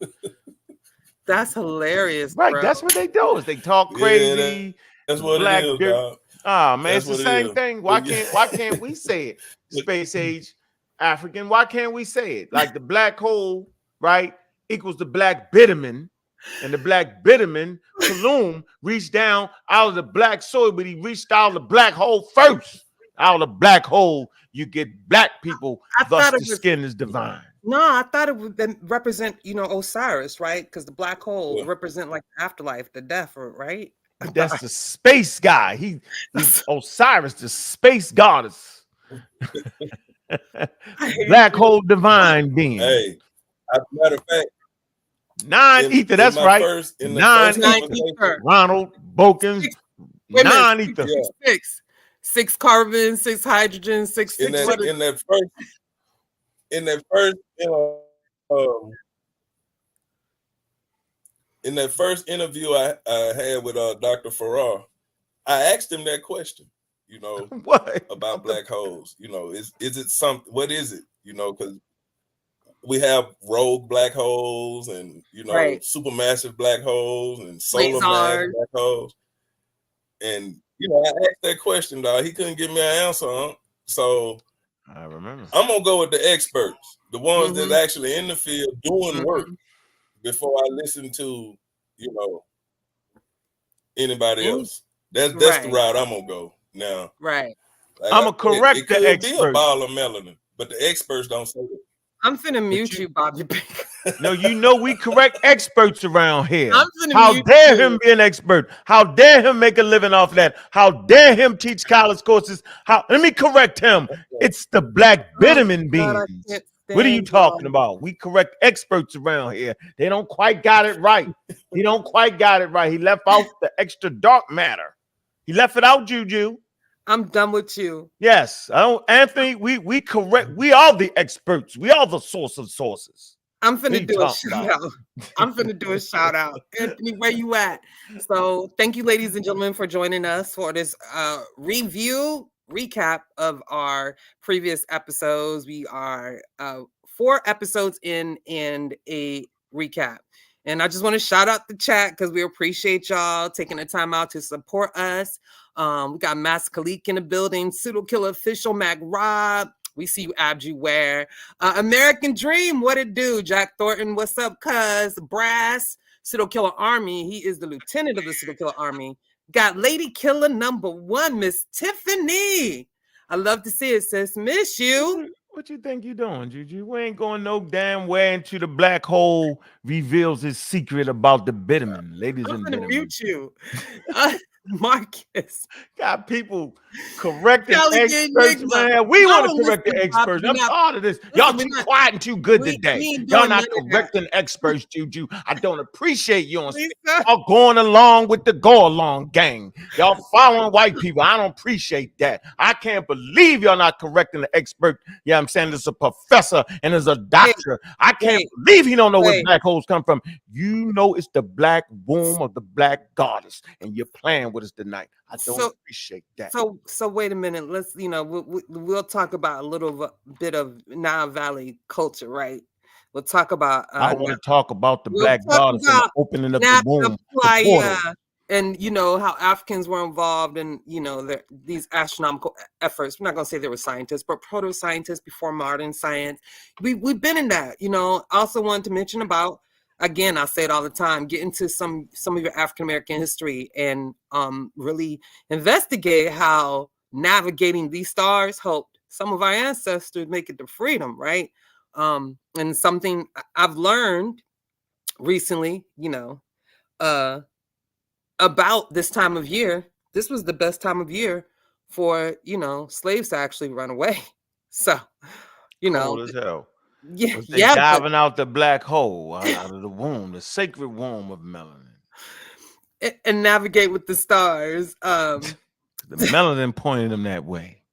That's hilarious, right? Bro. That's what they do. Is they talk crazy. That's what it is, dog. Ah, man, it's the same thing. Why can't we say it? Space age African. Why can't we say it? Like the black hole, right, equals the black bitumen. And the black bitumen, Kaloum, reached down out of the black soil, but he reached out of the black hole first. Out of the black hole, you get black people, thus the skin is divine. No, I thought it would represent, Osiris, right? Because the black hole represent like afterlife, the death, right? But that's the space guy. He's Osiris, the space goddess. Black hole divine being. Hey, as a matter of fact, non-ether, that's right. Non-ether. Ronald Bokins. Non-ether. Six carbon, 6 hydrogen, six. In that first interview I had with Dr. Farrar, I asked him that question. What about black holes? Is it something? What is it? Because we have rogue black holes and supermassive black holes and solar mass black holes. And I asked that question, dog. He couldn't give me an answer on. So I remember. I'm gonna go with the experts, the ones that's actually in the field doing work, before I listen to anybody else. That's the route I'm gonna go now. Right. Like I'm gonna correct it the could experts. Be a ball of melanin, but the experts don't say it. I'm finna mute you, Bobby. No, we correct experts around here. How dare him be an expert? How dare him make a living off that? How dare him teach college courses? Let me correct him. It's the black bitumen beings. What are you talking about? We correct experts around here. They don't quite got it right. He don't quite got it right. He left out the extra dark matter. He left it out, Juju. I'm done with you. Yes, Anthony. We correct. We are the experts. We are the source of sources. I'm finna do a shout out. I'm finna do a shout out. Anthony, where you at? So thank you, ladies and gentlemen, for joining us for this review recap of our previous episodes. We are 4 episodes in and a recap. And I just want to shout out the chat because we appreciate y'all taking the time out to support us. We got Mass Khalik in the building, Pseudo Killer Official, Mac Rob. We see you, Abju Ware. American Dream, what it do? Jack Thornton, what's up, cuz? Brass, Pseudo Killer Army. He is the lieutenant of the Pseudo Killer Army. Got Lady Killer #1, Miss Tiffany. I love to see it, sis. Miss you. What you think you doing, Juju? We ain't going no damn way into the black hole reveals his secret about the bitumen, ladies and gentlemen. I'm gonna mute you. Marcus. Got people correcting experts, man. We want to correct the experts. I'm tired of this. Y'all too quiet and too good today. Y'all not correcting experts, Juju. I don't appreciate you on y'all going along with the go-along gang. Y'all following white people. I don't appreciate that. I can't believe y'all not correcting the expert. Yeah, I'm saying there's a professor and there's a doctor. I can't believe he don't know where black holes come from. You know it's the black womb of the black goddess, and you're playing with us tonight. I don't appreciate that. So wait a minute. Let's, we'll talk about a little bit of Nile Valley culture, right? We'll talk about. I want to talk about the black goddess and opening up the womb. And how Africans were involved in these astronomical efforts. We're not going to say they were scientists, but proto-scientists before modern science. We've been in that. Also wanted to mention about, again, I say it all the time, get into some of your African American history and really investigate how navigating these stars helped some of our ancestors make it to freedom, right? And something I've learned recently, about this time of year. This was the best time of year for slaves to actually run away. So cold as hell. Diving out the black hole, out of the womb, the sacred womb of melanin, and navigate with the stars. The melanin pointed them that way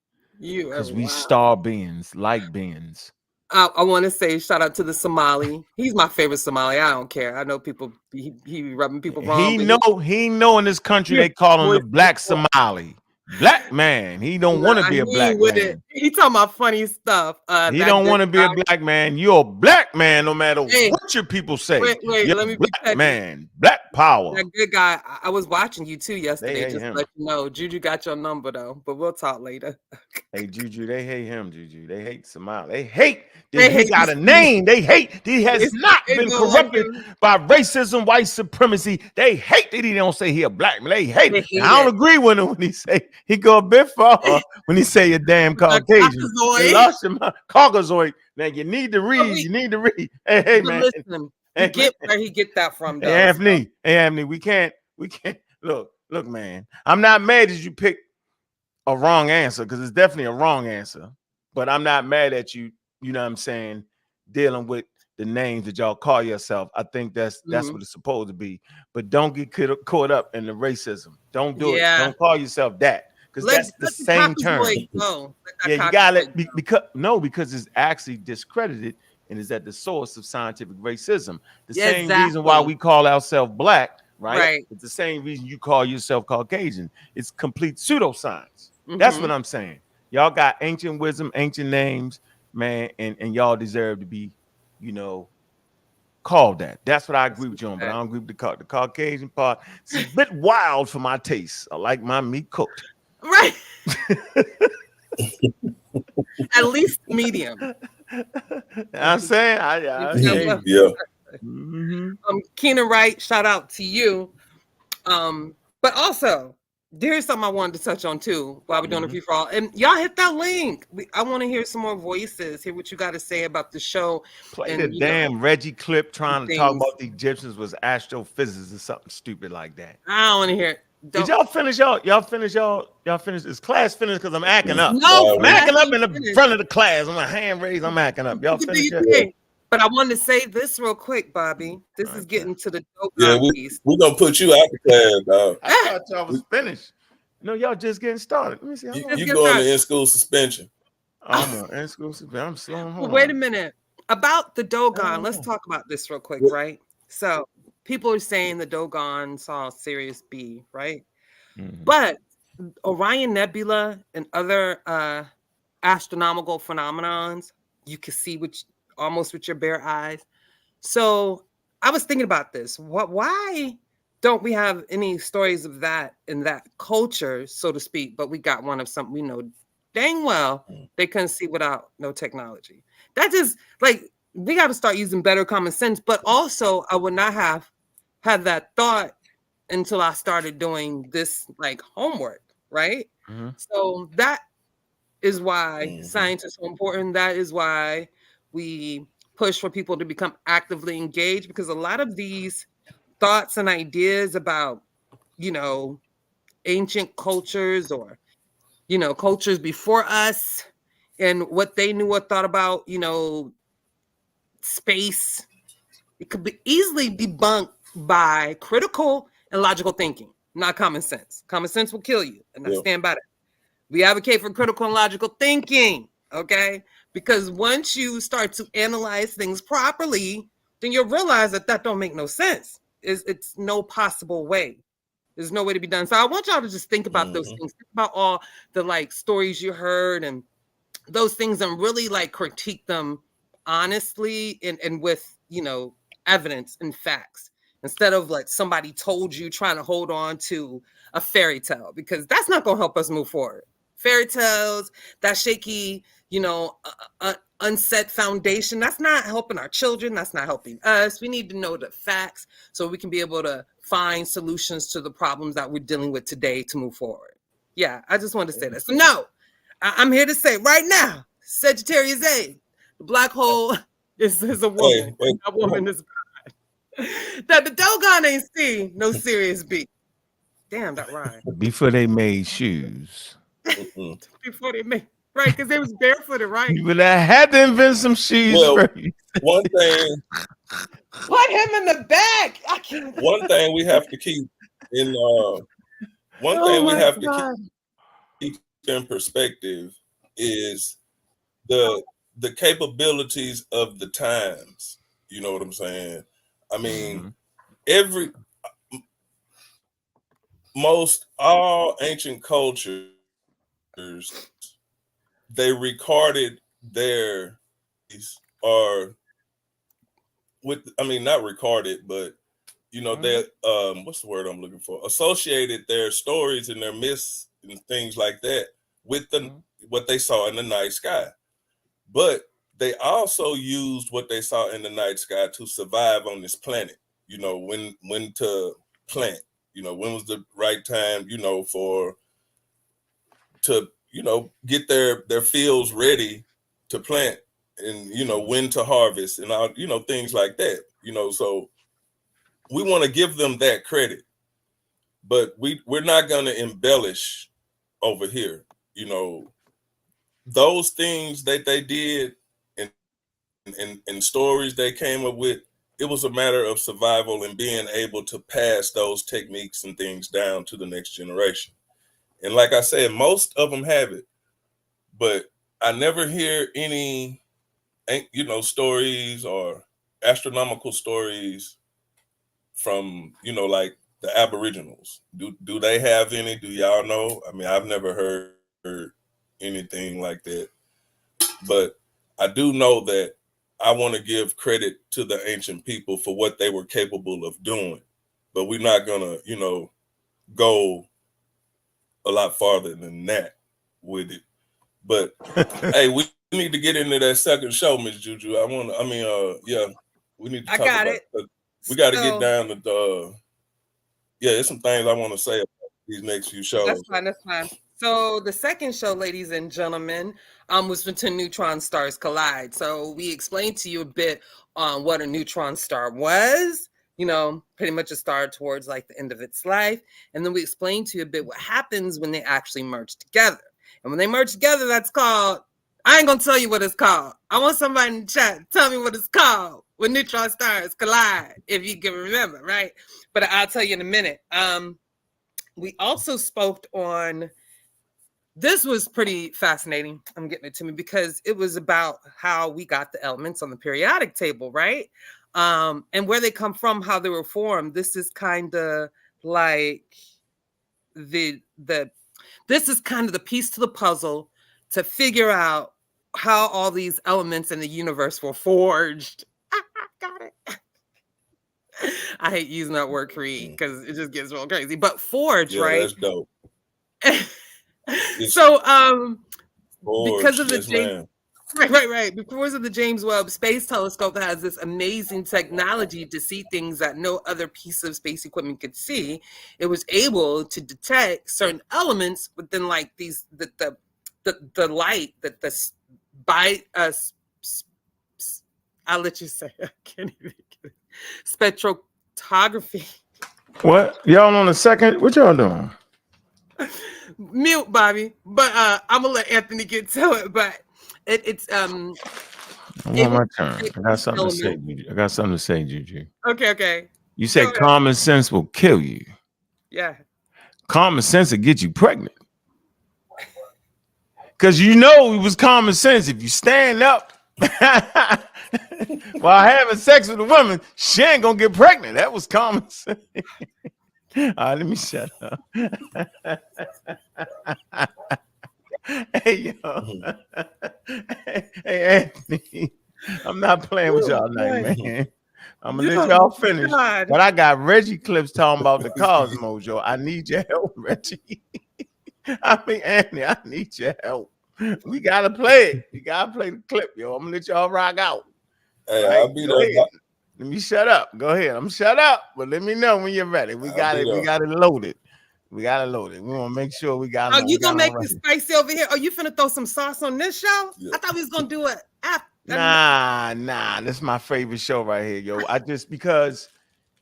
because we star beings, light beings. I want to say shout out to the Somali. He's my favorite Somali. I don't care. I know people. He rubbing people wrong. He know in this country they call him the black Somali. Black man. He don't want to be a black man. He talking about funny stuff. He don't want to be a black man. You're a black man no matter what your people say. Wait, let me be black man. Black power. That good guy. I was watching you too yesterday. Just to let you know. Juju got your number though, but we'll talk later. Hey, Juju, they hate him, Juju. They hate Somali. They hate he got a name. They hate he has not been corrupted by racism, white supremacy. They hate that he don't say he a black man. They hate it. I don't agree with him when he say he go a bit far when he say a damn Caucasian. He lost him. Caucasoid. Now you need to read. You need to read. Hey man. Listen, get where he get that from. Though, Anthony, we can't look, man. I'm not mad that you picked a wrong answer because it's definitely a wrong answer. But I'm not mad at you, you know what I'm saying, dealing with the names that y'all call yourself. I think that's what it's supposed to be. But don't get caught up in the racism. Don't do it. Don't call yourself that. Because that's the same term. You gotta because it's actually discredited and is at the source of scientific racism. The same reason why we call ourselves black, right? It's the same reason you call yourself Caucasian. It's complete pseudoscience. That's what I'm saying. Y'all got ancient wisdom, ancient names, man, and y'all deserve to be, called that. That's what I agree with you on, but I don't agree with the Caucasian part. It's a bit wild for my taste. I like my meat cooked. Right. At least medium. I'm saying, Keenan Wright, shout out to you. But also, there's something I wanted to touch on too while we're doing a free for all. And y'all hit that link. I want to hear some more voices. Hear what you got to say about the show. Play the damn Reggie clip trying to talk about the Egyptians was astrophysicists or something stupid like that. I don't want to hear it. Did y'all finish y'all finish this class finished because I'm acting up. No, I'm acting up in the front of the class. I'm a hand raised. I'm acting up. Y'all finish it. But I wanted to say this real quick, Bobby. This is getting to the dope piece. We're gonna put you out the class, dog. I thought y'all was finished. No, y'all just getting started. Let me see. You going to in-school suspension. I'm on in-school suspension. I'm slowing home. Wait a minute. About the Dogon, let's talk about this real quick, right? So people are saying the Dogon saw Sirius B, right? But Orion Nebula and other astronomical phenomenons, you can see almost with your bare eyes. So I was thinking about this. Why don't we have any stories of that in that culture, so to speak? But we got one of something we know dang well they couldn't see without no technology. That just like we got to start using better common sense. But also, I would not have had that thought until I started doing this like homework, right? So that is why science is so important. That is why we push for people to become actively engaged, because a lot of these thoughts and ideas about, ancient cultures or, cultures before us and what they knew or thought about, space, it could be easily debunked by critical and logical thinking, not common sense. Common sense will kill you, and I stand by that. We advocate for critical and logical thinking, okay? Because once you start to analyze things properly, then you'll realize that don't make no sense. It's no possible way. There's no way to be done. So I want y'all to just think about those things. Think about all the like stories you heard and those things, and really like critique them honestly and with, evidence and facts, instead of like somebody told you trying to hold on to a fairy tale, because that's not going to help us move forward. Fairy tales, that shaky, unset foundation, that's not helping our children. That's not helping us. We need to know the facts so we can be able to find solutions to the problems that we're dealing with today to move forward. Yeah, I just wanted to say that. So no, I'm here to say right now, Sagittarius A, the black hole is a woman. That woman is God. That the Dogon ain't seen no serious beat. Damn, that rhyme. Before they made shoes. Before they made, right, because they was barefooted, right? But I had to invent some shoes first. One thing. Put him in the back. I can't. One thing we have to keep in keep in perspective is the capabilities of the times. You know what I'm saying? I mean, most all ancient cultures, they recorded their not recorded, but they what's the word I'm looking for? Associated their stories and their myths and things like that with what they saw in the night sky. But they also used what they saw in the night sky to survive on this planet. When to plant, when was the right time, to get their fields ready to plant, and when to harvest and all, things like that. So we want to give them that credit, but we're not going to embellish over here. Those things that they did and stories they came up with, it was a matter of survival and being able to pass those techniques and things down to the next generation. And like I said, most of them have it, but I never hear any, stories or astronomical stories from, like the Aboriginals. Do they have any? Do y'all know? I mean, I've never heard anything like that, but I do know that I want to give credit to the ancient people for what they were capable of doing, but we're not gonna, go a lot farther than that with it. But hey, we need to get into that second show, Miss Juju. We need to talk about it. We got to get down to there's some things I want to say about these next few shows. That's fine. So the second show, ladies and gentlemen, was when two neutron stars collide. So we explained to you a bit on what a neutron star was, pretty much a star towards like the end of its life. And then we explained to you a bit what happens when they actually merge together. And when they merge together, that's called, I ain't going to tell you what it's called. I want somebody in the chat to tell me what it's called when neutron stars collide, if you can remember, right? But I'll tell you in a minute. We also spoke on, this was pretty fascinating. I'm getting it to me because it was about how we got the elements on the periodic table, right? And where they come from, how they were formed. This is kind of like the this is kind of the piece to the puzzle to figure out how all these elements in the universe were forged. Got it. I hate using that word create because it just gets real crazy. But forge, right? That's dope. So forge, because of the right. Because of the James Webb Space Telescope that has this amazing technology to see things that no other piece of space equipment could see, it was able to detect certain elements within like these the light that I'll let you say. I can't even get it. Spectroscopy. What? Y'all on the second? What y'all doing? Mute, Bobby. But I'm gonna let Anthony get to it. But it's I'm on my turn. I got something to say, Juju. I got something to say, Juju. Okay. You said common sense will kill you. Yeah. Common sense will get you pregnant. Because you know it was common sense. If you stand up while having sex with a woman, she ain't gonna get pregnant. That was common sense. All right, let me shut up. Hey, yo. Hey, Anthony. I'm not playing with y'all tonight, man. I'm gonna let y'all finish. But I got Reggie clips talking about the cosmos, yo. I need your help, Reggie. I mean, Anthony, I need your help. We gotta play it. You gotta play the clip, yo. I'm gonna let y'all rock out. Hey, right? I'll be there. Let me shut up. Go ahead. I'm shut up, but let me know when you're ready. We got it. We got it loaded. We gotta load it. We want to make sure we got. Oh, you gonna make it spicy over here? Are you finna throw some sauce on this show? Yeah. I thought we was gonna do it after. Nah. This is my favorite show right here, yo. Because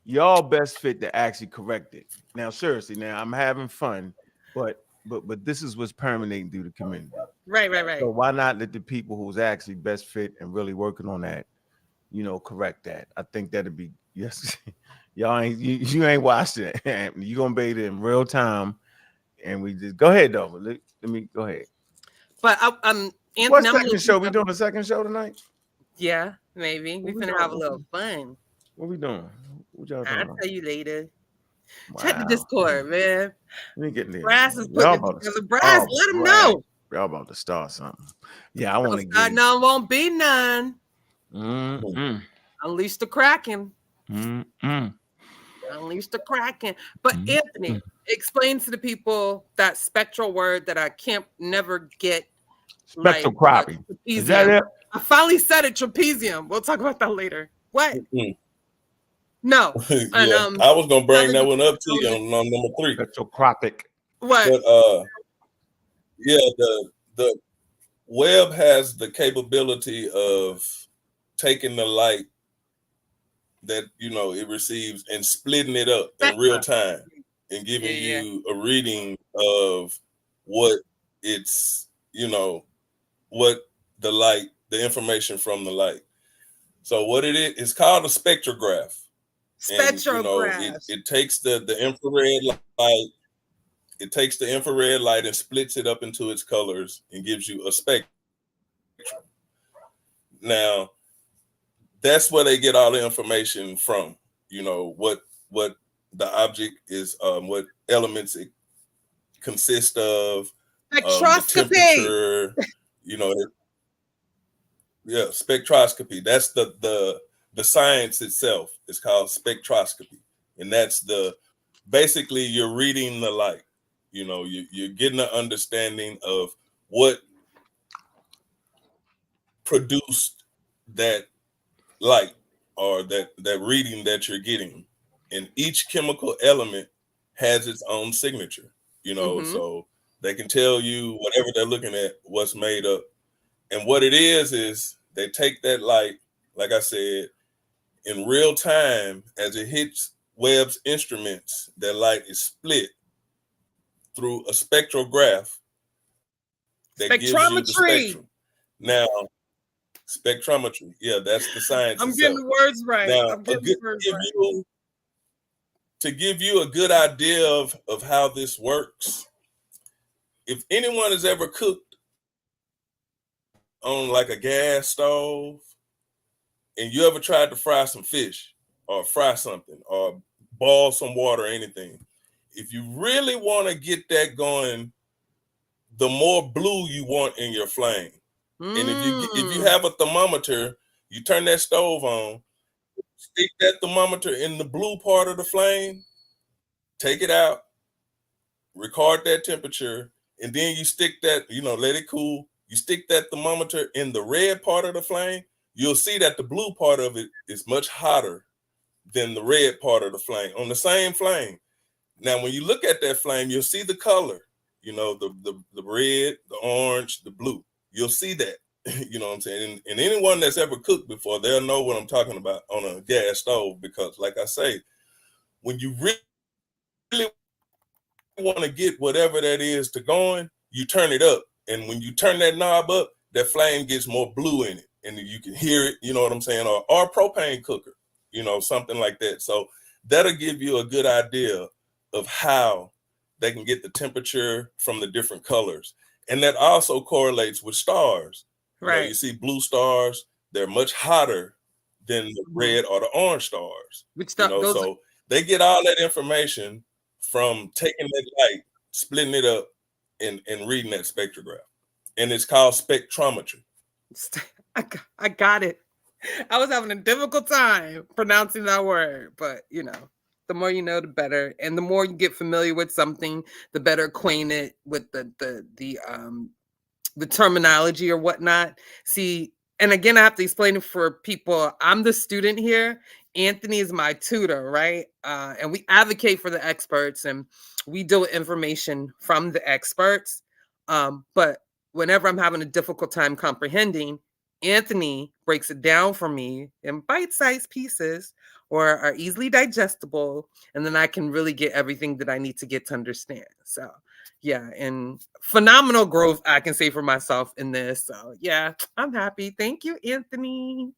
y'all best fit to actually correct it. Now, seriously, I'm having fun, but this is what's permeating through the community. Right. So why not let the people who's actually best fit and really working on that, correct that? I think that'd be yes. Y'all ain't you ain't watched it. You gonna be there in real time, and we just go ahead though. Let me go ahead. But Anthony, what second show? We doing a second show tonight? Yeah, maybe we finna have a little fun. What we doing? What y'all doing? I'll tell you later. Wow. Check the Discord, man. Let me get there. Brass is putting it together. Brass, let them know. Y'all about to start something. Yeah, I want to get. None won't be none. Mm-hmm. Unleash the Kraken. Mm-hmm. Unleash the Kraken. But Anthony, explain to the people that spectral word that I can't never get. Spectroscopy. Is that it? I finally said it. Trapezium. We'll talk about that later. What? Mm-hmm. No. Yeah, and, I was gonna bring that one up to you on number 3. Spectroscopic. What? But the Webb has the capability of taking the light that it receives and splitting it up in real time and giving you a reading of what it's what the light, the information from the light. So what it is, it's called a spectrograph. Spectrograph. It takes the infrared light. It takes the infrared light and splits it up into its colors and gives you a spectrum. Now, that's where they get all the information from. What the object is, what elements it consists of, spectroscopy. Spectroscopy. That's the science itself. It's called spectroscopy, and that's basically you're reading the light. You're getting an understanding of what produced that light or that reading that you're getting. And each chemical element has its own signature, so they can tell you whatever they're looking at, what's made up. And what it is they take that light, like I said, in real time as it hits Webb's instruments, that light is split through a spectrograph that gives you the spectrum. Now, spectrometry, that's the science. I'm getting the words right. Now, to give you a good idea of how this works, if anyone has ever cooked on like a gas stove, and you ever tried to fry some fish or fry something or boil some water or anything, if you really want to get that going the more blue you want in your flame. And if you have a thermometer, you turn that stove on, stick that thermometer in the blue part of the flame, take it out, record that temperature, and then you stick that, let it cool. You stick that thermometer in the red part of the flame, you'll see that the blue part of it is much hotter than the red part of the flame on the same flame. Now, when you look at that flame, you'll see the color, the red, the orange, the blue. You'll see that, you know what I'm saying? And anyone that's ever cooked before, they'll know what I'm talking about on a gas stove, because like I say, when you really want to get whatever that is to going, you turn it up. And when you turn that knob up, that flame gets more blue in it. And you can hear it, you know what I'm saying? Or a propane cooker, something like that. So that'll give you a good idea of how they can get the temperature from the different colors. And that also correlates with stars. Right. You see blue stars, they're much hotter than the red or the orange stars. So they get all that information from taking that light, splitting it up, and reading that spectrograph. And it's called spectrometry. I got it. I was having a difficult time pronouncing that word, but the more you know, the better. And the more you get familiar with something, the better acquainted with the terminology or whatnot. See, and again, I have to explain it for people. I'm the student here. Anthony is my tutor, right? And we advocate for the experts, and we deal with information from the experts. But whenever I'm having a difficult time comprehending, Anthony breaks it down for me in bite-sized pieces or are easily digestible, and then I can really get everything that I need to get to understand. So yeah, and phenomenal growth, I can say for myself in this. So yeah, I'm happy. Thank you, Anthony.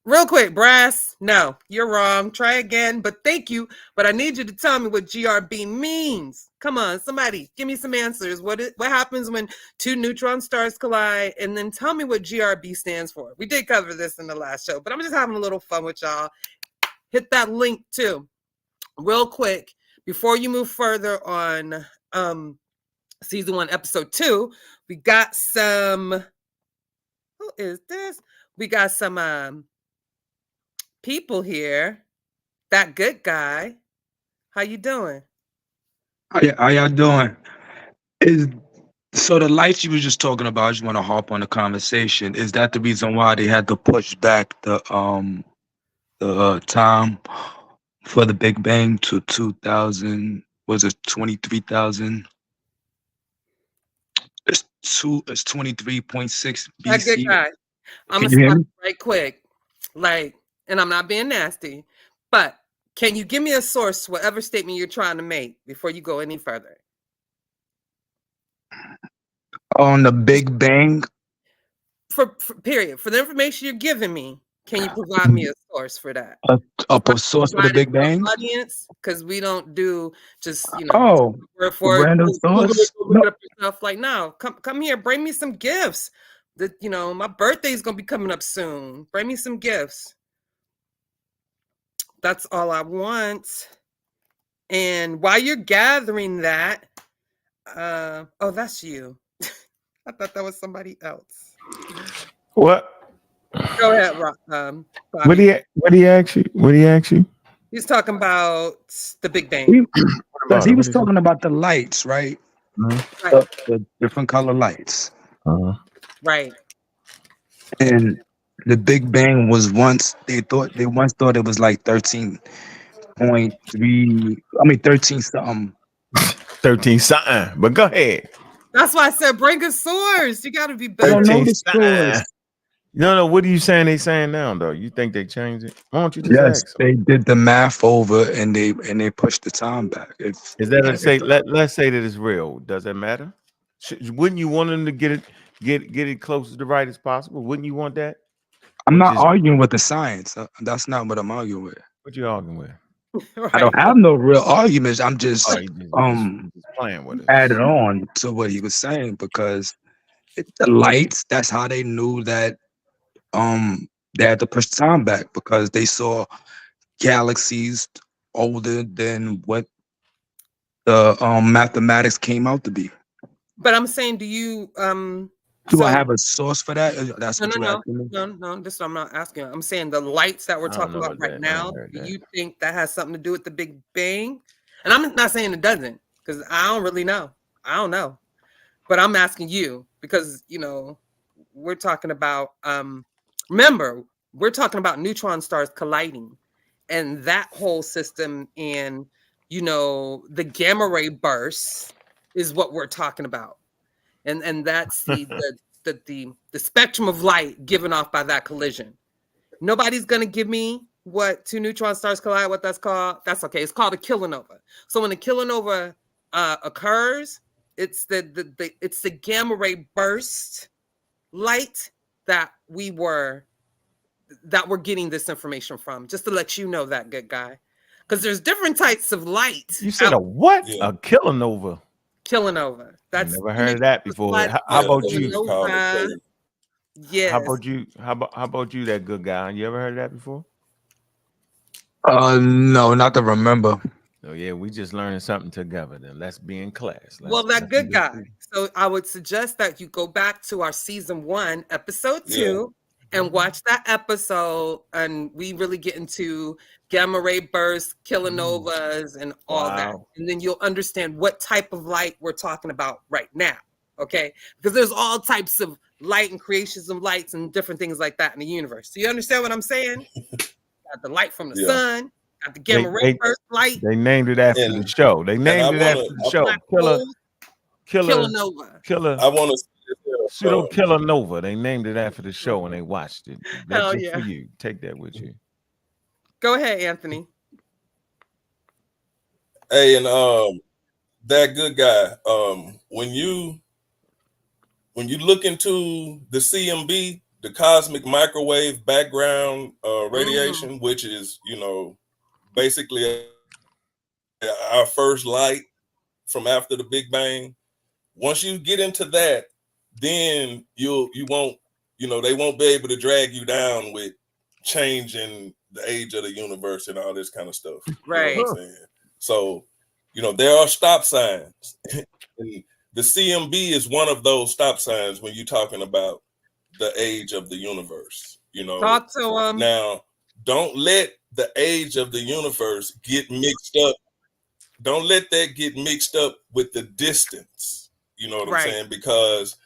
Real quick, Brass, no, you're wrong. Try again, but thank you. But I need you to tell me what GRB means. Come on, somebody, give me some answers. What happens when two neutron stars collide? And then tell me what GRB stands for. We did cover this in the last show, but I'm just having a little fun with y'all. Hit that link too. Real quick, before you move further on season 1, episode 2, we got some, who is this? We got some people here. That good guy. How you doing? How y'all doing? So the lights you were just talking about, I just want to hop on the conversation. Is that the reason why they had to push back the time for the Big Bang to 2000? Was it 23,000? It's 23.6 BC. That good guy. I'm gonna stop right quick. And I'm not being nasty, but can you give me a source, whatever statement you're trying to make, before you go any further? On the Big Bang? For period. For the information you're giving me, can you provide me a source for that? A source for the Big Bang? Audience, because we don't do just, random source. Stuff like, no, come here, bring me some gifts. My birthday's gonna be coming up soon. Bring me some gifts. That's all I want. And while you're gathering that, oh, that's you. I thought that was somebody else. What? Go ahead, what did he ask you? He's talking about the Big Bang. He was talking about the lights, right? Mm-hmm. Right. The different color lights. Right. And the Big Bang was they once thought it was like 13.3. I mean 13 something. 13 something. But go ahead. That's why I said bring a source. You got to be better. I don't know the source. No. What are you saying? They saying now though? You think they changed it? Why don't you just ask them? They did the math over and they pushed the time back. Is that let's say that it's real? Does that matter? Wouldn't you want them to get it close to right as possible? Wouldn't you want that? I'm not arguing with the science. That's not what I'm arguing with. What you arguing with? Right. I don't have no real arguments. I'm just playing with it. Added on to what he was saying because the lights. That's how they knew that they had to push time back because they saw galaxies older than what the mathematics came out to be. But I'm saying, do you do I have a source for that? That's what you're asking me? No. This I'm not asking. I'm saying the lights that we're talking about right now. Do you think that has something to do with the Big Bang? And I'm not saying it doesn't, because I don't really know. I don't know. But I'm asking you because, you know, we're talking about remember, we're talking about neutron stars colliding and that whole system, and you know, the gamma ray bursts is what we're talking about. And that's the spectrum of light given off by that collision. Nobody's gonna give me what two neutron stars collide, what that's called. That's okay. It's called a kilonova. So when a kilonova occurs, it's the gamma ray burst light that we're getting this information from. Just to let you know that, good guy, because there's different types of light. You said a what? Yeah. A kilonova. Kilonova. That's never heard of that before. How about you? Yes. How about you? How about you, that good guy? You ever heard of that before? No, not to remember. Oh yeah, we just learning something together. Then let's be in class. Well, that good guy. So I would suggest that you go back to our season 1, episode 2, and watch that episode, and we really get into gamma ray bursts, kilonovas, and all that. And then you'll understand what type of light we're talking about right now. Okay, because there's all types of light and creations of lights and different things like that in the universe. Do you understand what I'm saying? Got the light from the sun. Got the gamma ray burst light. They named it after the show. They named it after the show. Killer. I want to pseudo kilonova. They named it after the show and they watched it. That's just for you. Take that with you. Go ahead, Anthony. Hey, and that good guy. When you look into the CMB, the cosmic microwave background radiation, which is, you know, basically our first light from after the Big Bang. Once you get into that, then you won't, you know, they won't be able to drag you down with changing the age of the universe and all this kind of stuff. Right. You know what I'm saying? So, you know, there are stop signs. And the CMB is one of those stop signs when you're talking about the age of the universe. You know, talk to them. Now, don't let the age of the universe get mixed up. Don't let that get mixed up with the distance. You know what I'm saying? Because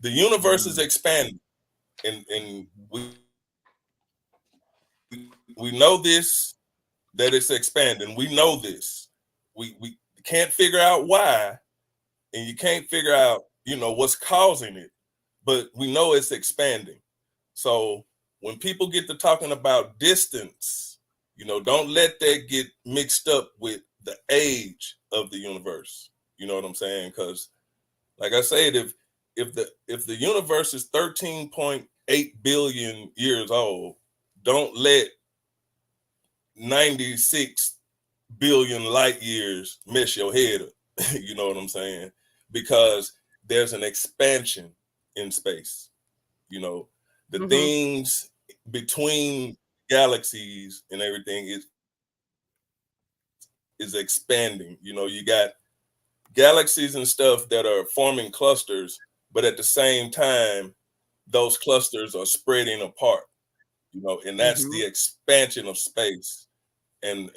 the universe is expanding, and we know this, that it's expanding. We know this. We can't figure out why, and you can't figure out, you know, what's causing it, but we know it's expanding. So when people get to talking about distance, you know, don't let that get mixed up with the age of the universe. You know what I'm saying? Because, like I said, if the universe is 13.8 billion years old, don't let 96 billion light years mess your head up. You know what I'm saying? Because there's an expansion in space. You know, the things between galaxies and everything is expanding. You know, you got galaxies and stuff that are forming clusters, but at the same time, those clusters are spreading apart. You know, and that's the expansion of space. And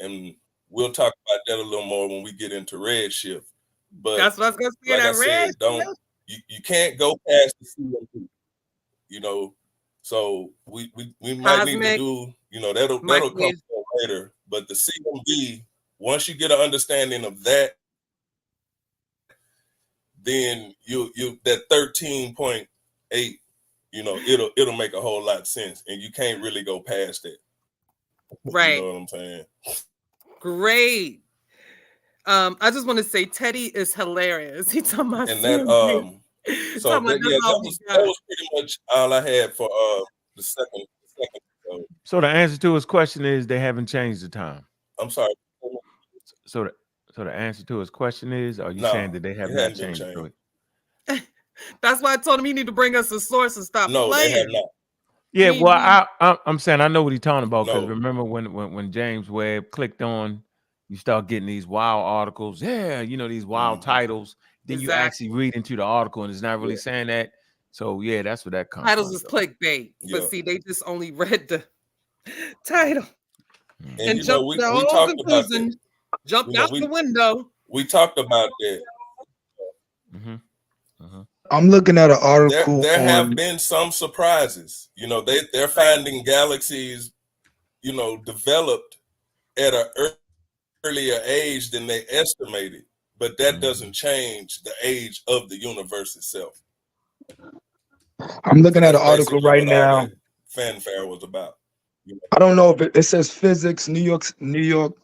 we'll talk about that a little more when we get into redshift. But that's what's going to be like that I said, you can't go past the CMB. You know, so we might need to do, you know, that'll come later. But the CMB, once you get an understanding of that, then you that 13.8, you know, it'll make a whole lot of sense, and you can't really go past it. Right. You know what I'm saying? Great. I just want to say Teddy is hilarious. He talking about and that so that was pretty much all I had for the second episode. So the answer to his question is they haven't changed the time. I'm sorry. So the answer to his question is, are you saying that they have not changed it? That's why I told him he need to bring us a source and stop playing. They have not. Yeah, well, I'm saying I know what he's talking about, because remember when James Webb clicked on, you start getting these wild articles. Yeah, you know, these wild titles. then you actually read into the article and it's not really saying that. So yeah, that's what that comes from. Titles is clickbait. But see, they just only read the title and jumped to their own conclusion, jumped out the window. We talked about that. I'm looking at an article. There have been some surprises. They're finding galaxies, developed at an earlier age than they estimated. But that doesn't change the age of the universe itself. I'm looking at an article right now. Fanfare was about. I don't know if it says physics, New York.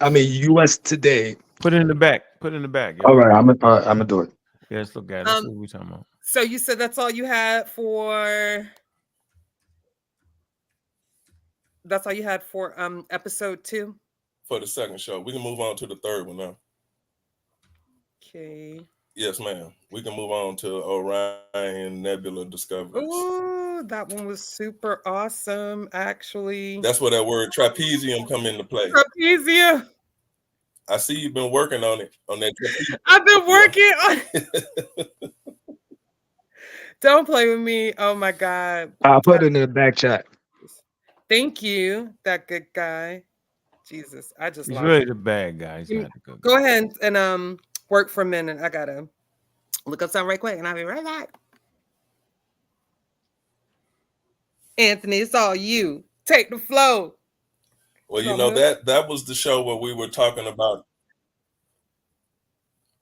I mean, U.S. Today. Put it in the back. Yo. All right, I'm gonna do it. Yeah, let's look at it. Let's see what we're talking about. So you said that's all you had for. That's all you had for episode 2. For the second show, we can move on to the third one now. Okay. Yes, ma'am. We can move on to Orion Nebula discoveries. Oh, that one was super awesome, actually. That's where that word trapezium come into play. Trapezia. I see you've been working on it, on that trapezium. I've been working on it. Don't play with me. Oh, my God. I'll put it in the back chat. Thank you, that good guy. Jesus, I just He's really the bad guy. He's not the good guy. Go ahead and work for a minute. I gotta look up something right quick, and I'll be right back. Anthony, it's all you. Take the flow. Well, that was the show where we were talking about.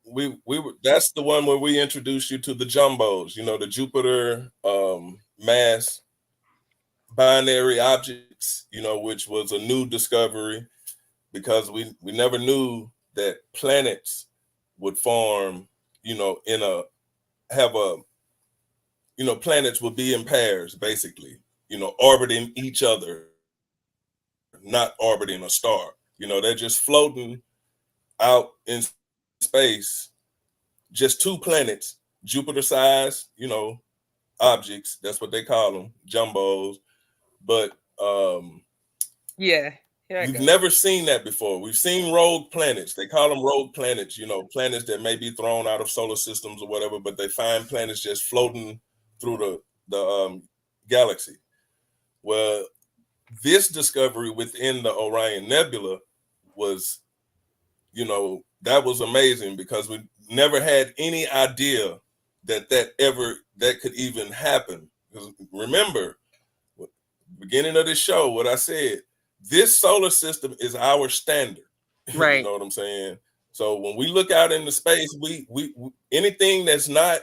We were. That's the one where we introduced you to the jumbos. The Jupiter mass binary objects. Which was a new discovery. Because we never knew that planets would form, planets would be in pairs, basically, orbiting each other, not orbiting a star. They're just floating out in space, just 2 planets, Jupiter-sized, objects. That's what they call them, jumbos. But yeah. We've never seen that before. We've seen rogue planets. They call them rogue planets, planets that may be thrown out of solar systems or whatever, but they find planets just floating through the galaxy. Well, this discovery within the Orion Nebula was, that was amazing because we never had any idea that could even happen. Because remember, beginning of this show, what I said, this solar system is our standard. Right. You know what I'm saying? So when we look out into space, we anything that's not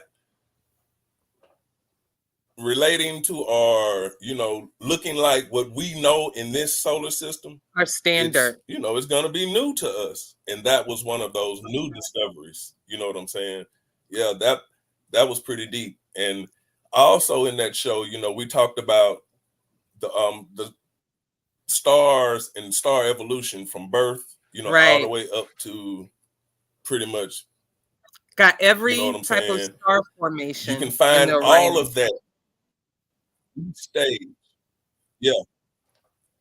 relating to our, looking like what we know in this solar system, our standard, it's going to be new to us. And that was one of those new discoveries. You know what I'm saying? Yeah, that was pretty deep. And also in that show, we talked about the stars and star evolution from birth, right, all the way up to pretty much got every type of star formation. You can find all of that. Each stage,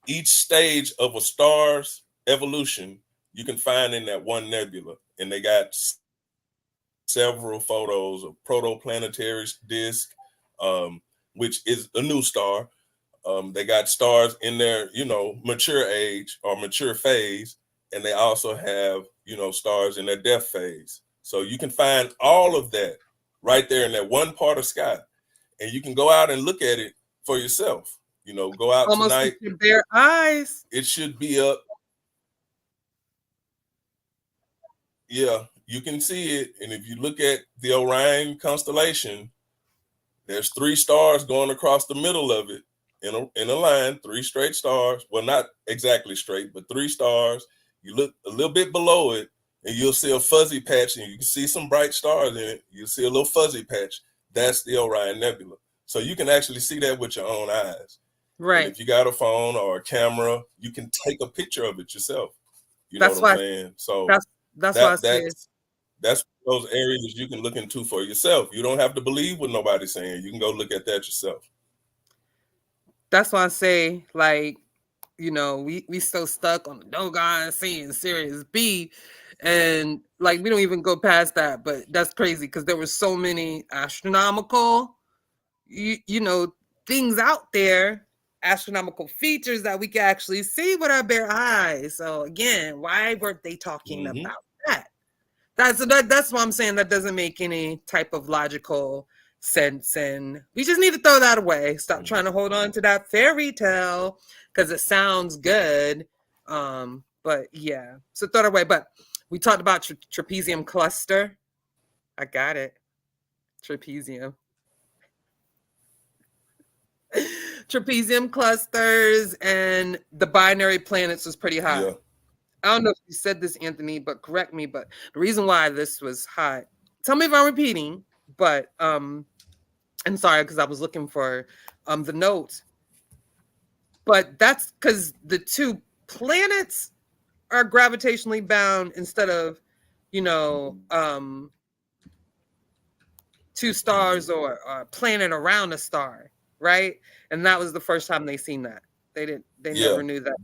each stage of a star's evolution, you can find in that one nebula, and they got several photos of protoplanetary disk, which is a new star. They got stars in their, mature age or mature phase, and they also have, stars in their death phase. So you can find all of that right there in that one part of sky, and you can go out and look at it for yourself. Go out almost tonight. With your bare eyes. It should be up. Yeah, you can see it, and if you look at the Orion constellation, there's 3 stars going across the middle of it. In a line, 3 straight stars. Well, not exactly straight, but 3 stars. You look a little bit below it, and you'll see a fuzzy patch, and you can see some bright stars in it. You'll see a little fuzzy patch. That's the Orion Nebula. So you can actually see that with your own eyes. Right. And if you got a phone or a camera, you can take a picture of it yourself. You know what I'm saying? So that's why I said that's those areas you can look into for yourself. You don't have to believe what nobody's saying. You can go look at that yourself. That's why I say, like, we so stuck on the Dogon seeing Sirius B And like, we don't even go past that, but that's crazy because there were so many astronomical, you know, things out there, astronomical features that we can actually see with our bare eyes. So again, why weren't they talking about that? That's why I'm saying that doesn't make any type of logical sense, and we just need to throw that away. Stop trying to hold on to that fairy tale because it sounds good. But yeah, so throw it away. But we talked about trapezium cluster. I got it. Trapezium. Trapezium clusters and the binary planets was pretty hot. Yeah. I don't know if you said this, Anthony, but correct me. But the reason why this was hot, tell me if I'm repeating, but I'm sorry, because I was looking for the notes. But that's because the two planets are gravitationally bound instead of, you know, two stars or a planet around a star, right? And that was the first time they seen that. They never knew that.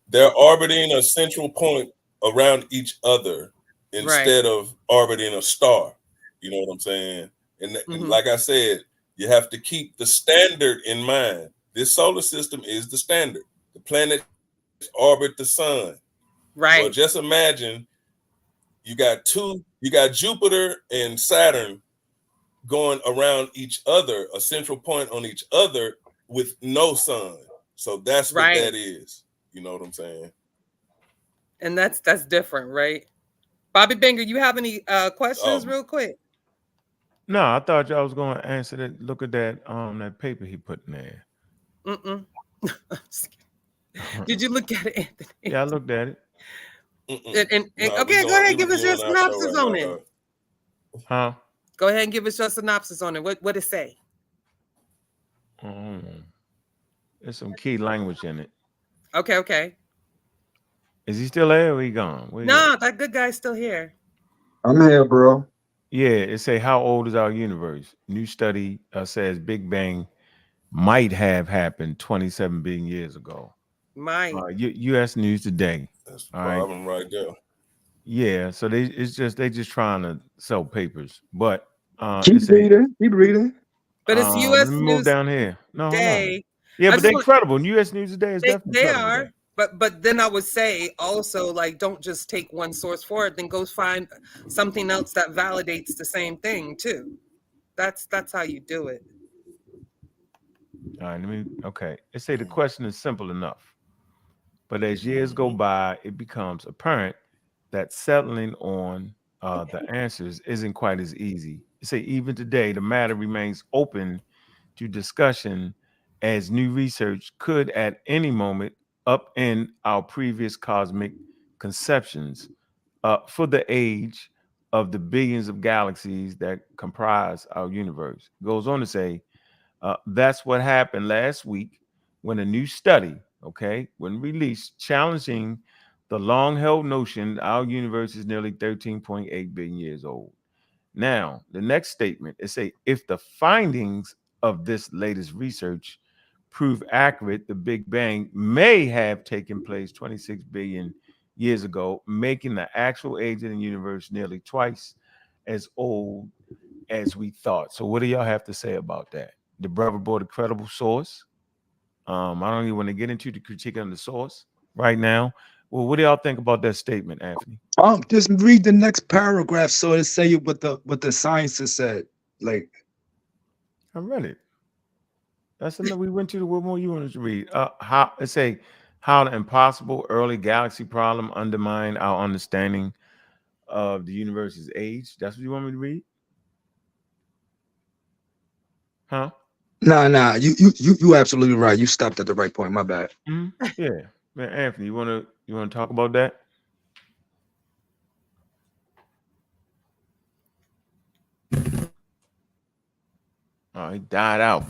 They're orbiting a central point around each other instead of orbiting a star. You know what I'm saying? And like I said, you have to keep the standard in mind. This solar system is the standard. The planets orbit the sun. Right. Well, just imagine you got Jupiter and Saturn going around each other, a central point on each other with no sun. So that's what that is. You know what I'm saying? And that's different, right? Bobby Banger, you have any questions real quick? No, I thought y'all was going to answer that. Look at that that paper he put in there. Did you look at it, Anthony? Yeah, I looked at it. And okay, go ahead and give us your synopsis on it. Huh? Go ahead and give us your synopsis on it. What it say? There's some key language in it. Okay. Is he still there or he gone? No, that good guy's still here. I'm here, bro. Yeah, it say, how old is our universe? New study says Big Bang might have happened 27 billion years ago. Might. U.S. News Today. That's the problem right there. Yeah, so they just trying to sell papers, but keep reading. But it's U.S. Let me News move down here. No, Today. Yeah, but they're credible. U.S. News Today is definitely they credible. are. But then I would say also, like, don't just take one source for it. Then go find something else that validates the same thing too. That's how you do it. All right, okay. They say the question is simple enough, but as years go by, it becomes apparent that settling on the answers isn't quite as easy. They say even today, the matter remains open to discussion, as new research could at any moment upend our previous cosmic conceptions for the age of the billions of galaxies that comprise our universe. It goes on to say, that's what happened last week when a new study, when released, challenging the long-held notion our universe is nearly 13.8 billion years old. Now, the next statement is say, if the findings of this latest research prove accurate, the Big Bang may have taken place 26 billion years ago, making the actual age of the universe nearly twice as old as we thought. So what do y'all have to say about that? The brother brought a credible source. I don't even want to get into the critique on the source right now. Well, what do y'all think about that statement, Anthony? Just read the next paragraph so it say what the scientists said. Like, I read it. That's enough. We went to the what more you wanted to read. How it say how the impossible early galaxy problem undermined our understanding of the universe's age. That's what you want me to read? Huh? Nah. You absolutely right. You stopped at the right point. My bad. Yeah, man. Anthony, you wanna talk about that? Oh, he died out.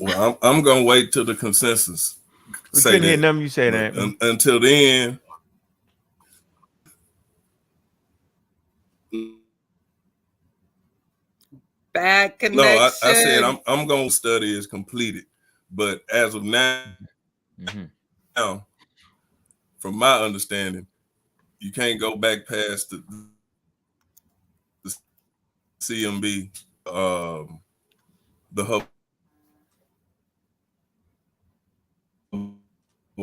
Well, I'm gonna wait till the consensus. We couldn't hear nothing you say that. Until then, bad connection. No, I said I'm gonna study is completed, but as of now, from my understanding, You can't go back past the CMB, the Hubble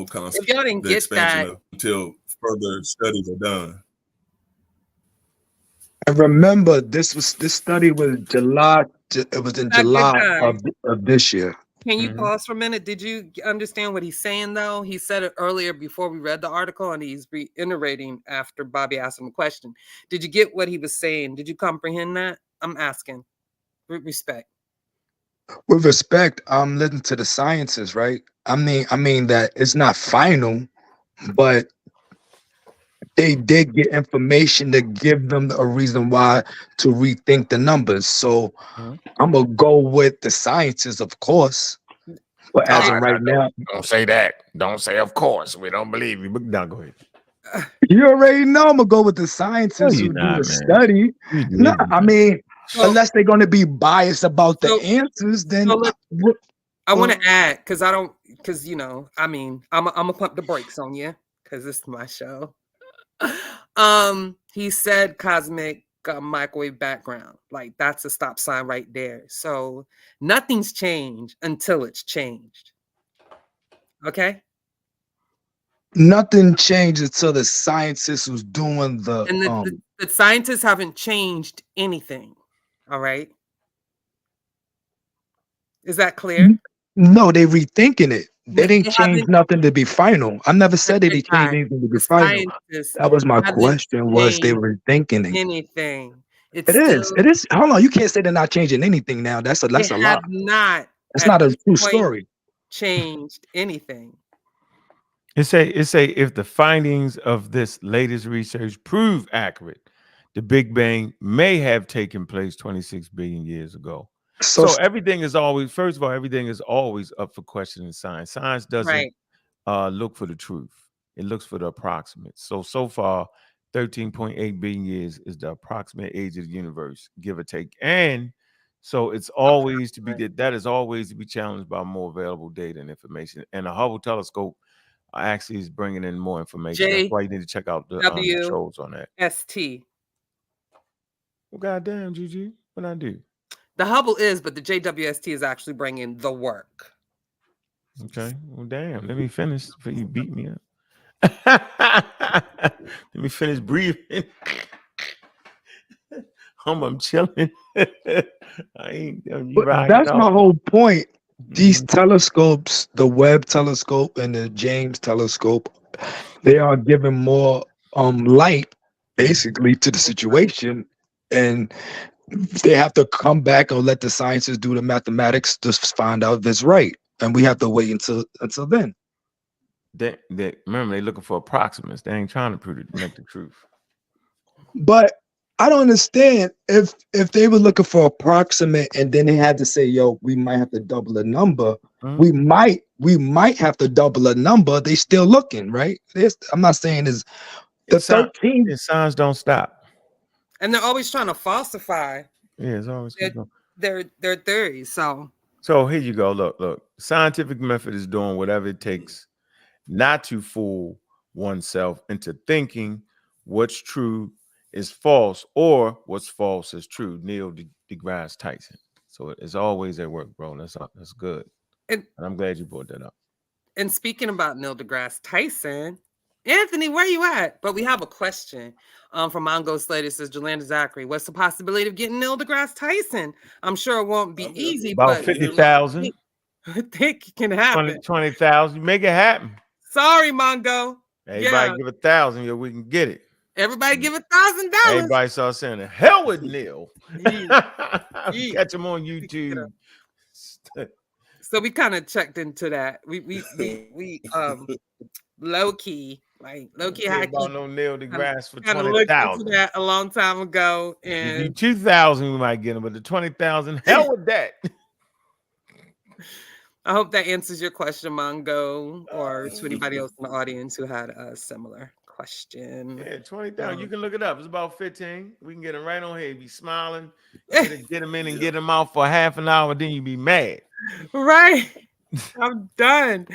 concept. If y'all didn't get that until further studies are done. And remember, this study was July. It was in July of this year. Can you pause for a minute? Did you understand what he's saying, though? He said it earlier before we read the article, and he's reiterating after Bobby asked him a question. Did you get what he was saying? Did you comprehend that? I'm asking. With respect. With respect, I'm listening to the sciences, right? I mean that it's not final, but they did get information to give them a reason why to rethink the numbers. So I'm gonna go with the sciences, of course. But as of right now, don't say that. Don't say of course. We don't believe you. But now go ahead. You already know I'm gonna go with the scientists who do the study. No, I mean, unless they're gonna be biased about the answers, then I want to add because you know, I mean, I'm gonna pump the brakes on you because this is my show. He said cosmic microwave background, like that's a stop sign right there. So nothing's changed until it's changed. Okay. Nothing changed until the scientist who's doing the and the scientists haven't changed anything. All right. Is that clear? No, they rethinking it. They didn't change nothing to be final. I never said they changed anything to be final. That was my question. Was they were rethinking it? Anything? It is. Hold on. You can't say they're not changing anything now. That's a lie. That's not a true story. Changed anything. It say if the findings of this latest research prove accurate, the Big Bang may have taken place 26 billion years ago. So everything is always, first of all, everything is always up for question in science. Science doesn't look for the truth. It looks for the approximate. So far, 13.8 billion years is the approximate age of the universe, give or take. And so it's always to be that is always to be challenged by more available data and information. And the Hubble telescope actually is bringing in more information. That's why you need to check out the shows on that. ST. Well, goddamn, Juju, what I do? The Hubble is, but the JWST is actually bringing the work. Okay. Well, damn. Let me finish before you beat me up. Let me finish breathing. I'm chilling. I ain't. That's my whole point. These telescopes, the Webb telescope and the James telescope, they are giving more light, basically, to the situation, and they have to come back and let the scientists do the mathematics to find out if it's right, and we have to wait until then. They remember they're looking for approximates. They ain't trying to make the truth. But I don't understand if they were looking for approximate and then they had to say, yo, we might have to double the number. We might have to double a number. They still looking, right? I'm not saying is the 13. Signs don't stop. And they're always trying to falsify. Yeah, it's always their theories. So here you go. Look. Scientific method is doing whatever it takes not to fool oneself into thinking what's true is false or what's false is true. Neil deGrasse Tyson. So it's always at work, bro. That's good. And I'm glad you brought that up. And speaking about Neil deGrasse Tyson, Anthony, where you at? But we have a question from Mongo Slater. Says Jolanda Zachary, what's the possibility of getting Neil deGrasse Tyson? I'm sure it won't be easy. About 50,000. I think it can happen. 20,000. Make it happen. Sorry, Mongo. Everybody give 1,000, yeah, we can get it. Everybody give $1,000. Everybody started saying, the hell with Neil. Catch him on YouTube. So we kind of checked into that. We low key, high key. About no Neil deGrasse for 20,000. Looked into that a long time ago, and 2,000 we might get him, but the 20,000, hell with that. I hope that answers your question, Mongo, or to anybody else in the audience who had a similar question. Yeah, 20,000. You can look it up. It's about 15. We can get him right on here. Be smiling. Get him in and get him out for half an hour. Then you be mad. Right. I'm done.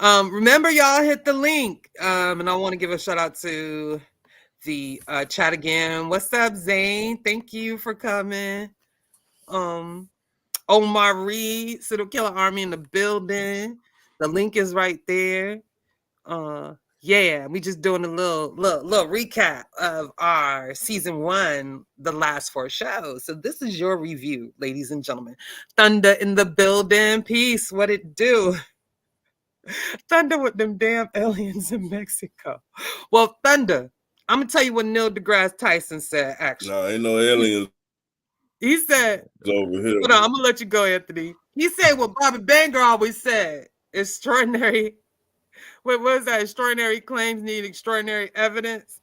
Remember, y'all hit the link. And I want to give a shout out to the chat again. What's up, Zane? Thank you for coming. Omar Reed, Pseudo Killer Army in the building. The link is right there. Yeah, we just doing a little recap of our season 1, the last 4 shows. So this is your review, ladies and gentlemen. Thunder in the building. Peace. What it do? Thunder with them damn aliens in Mexico. Well, Thunder, I'm gonna tell you what Neil deGrasse Tyson said. Actually, no, ain't no aliens. He said, over here. Hold on, I'm gonna let you go, Anthony. He said what Bobby Banger always said: extraordinary. What was that? Extraordinary claims need extraordinary evidence.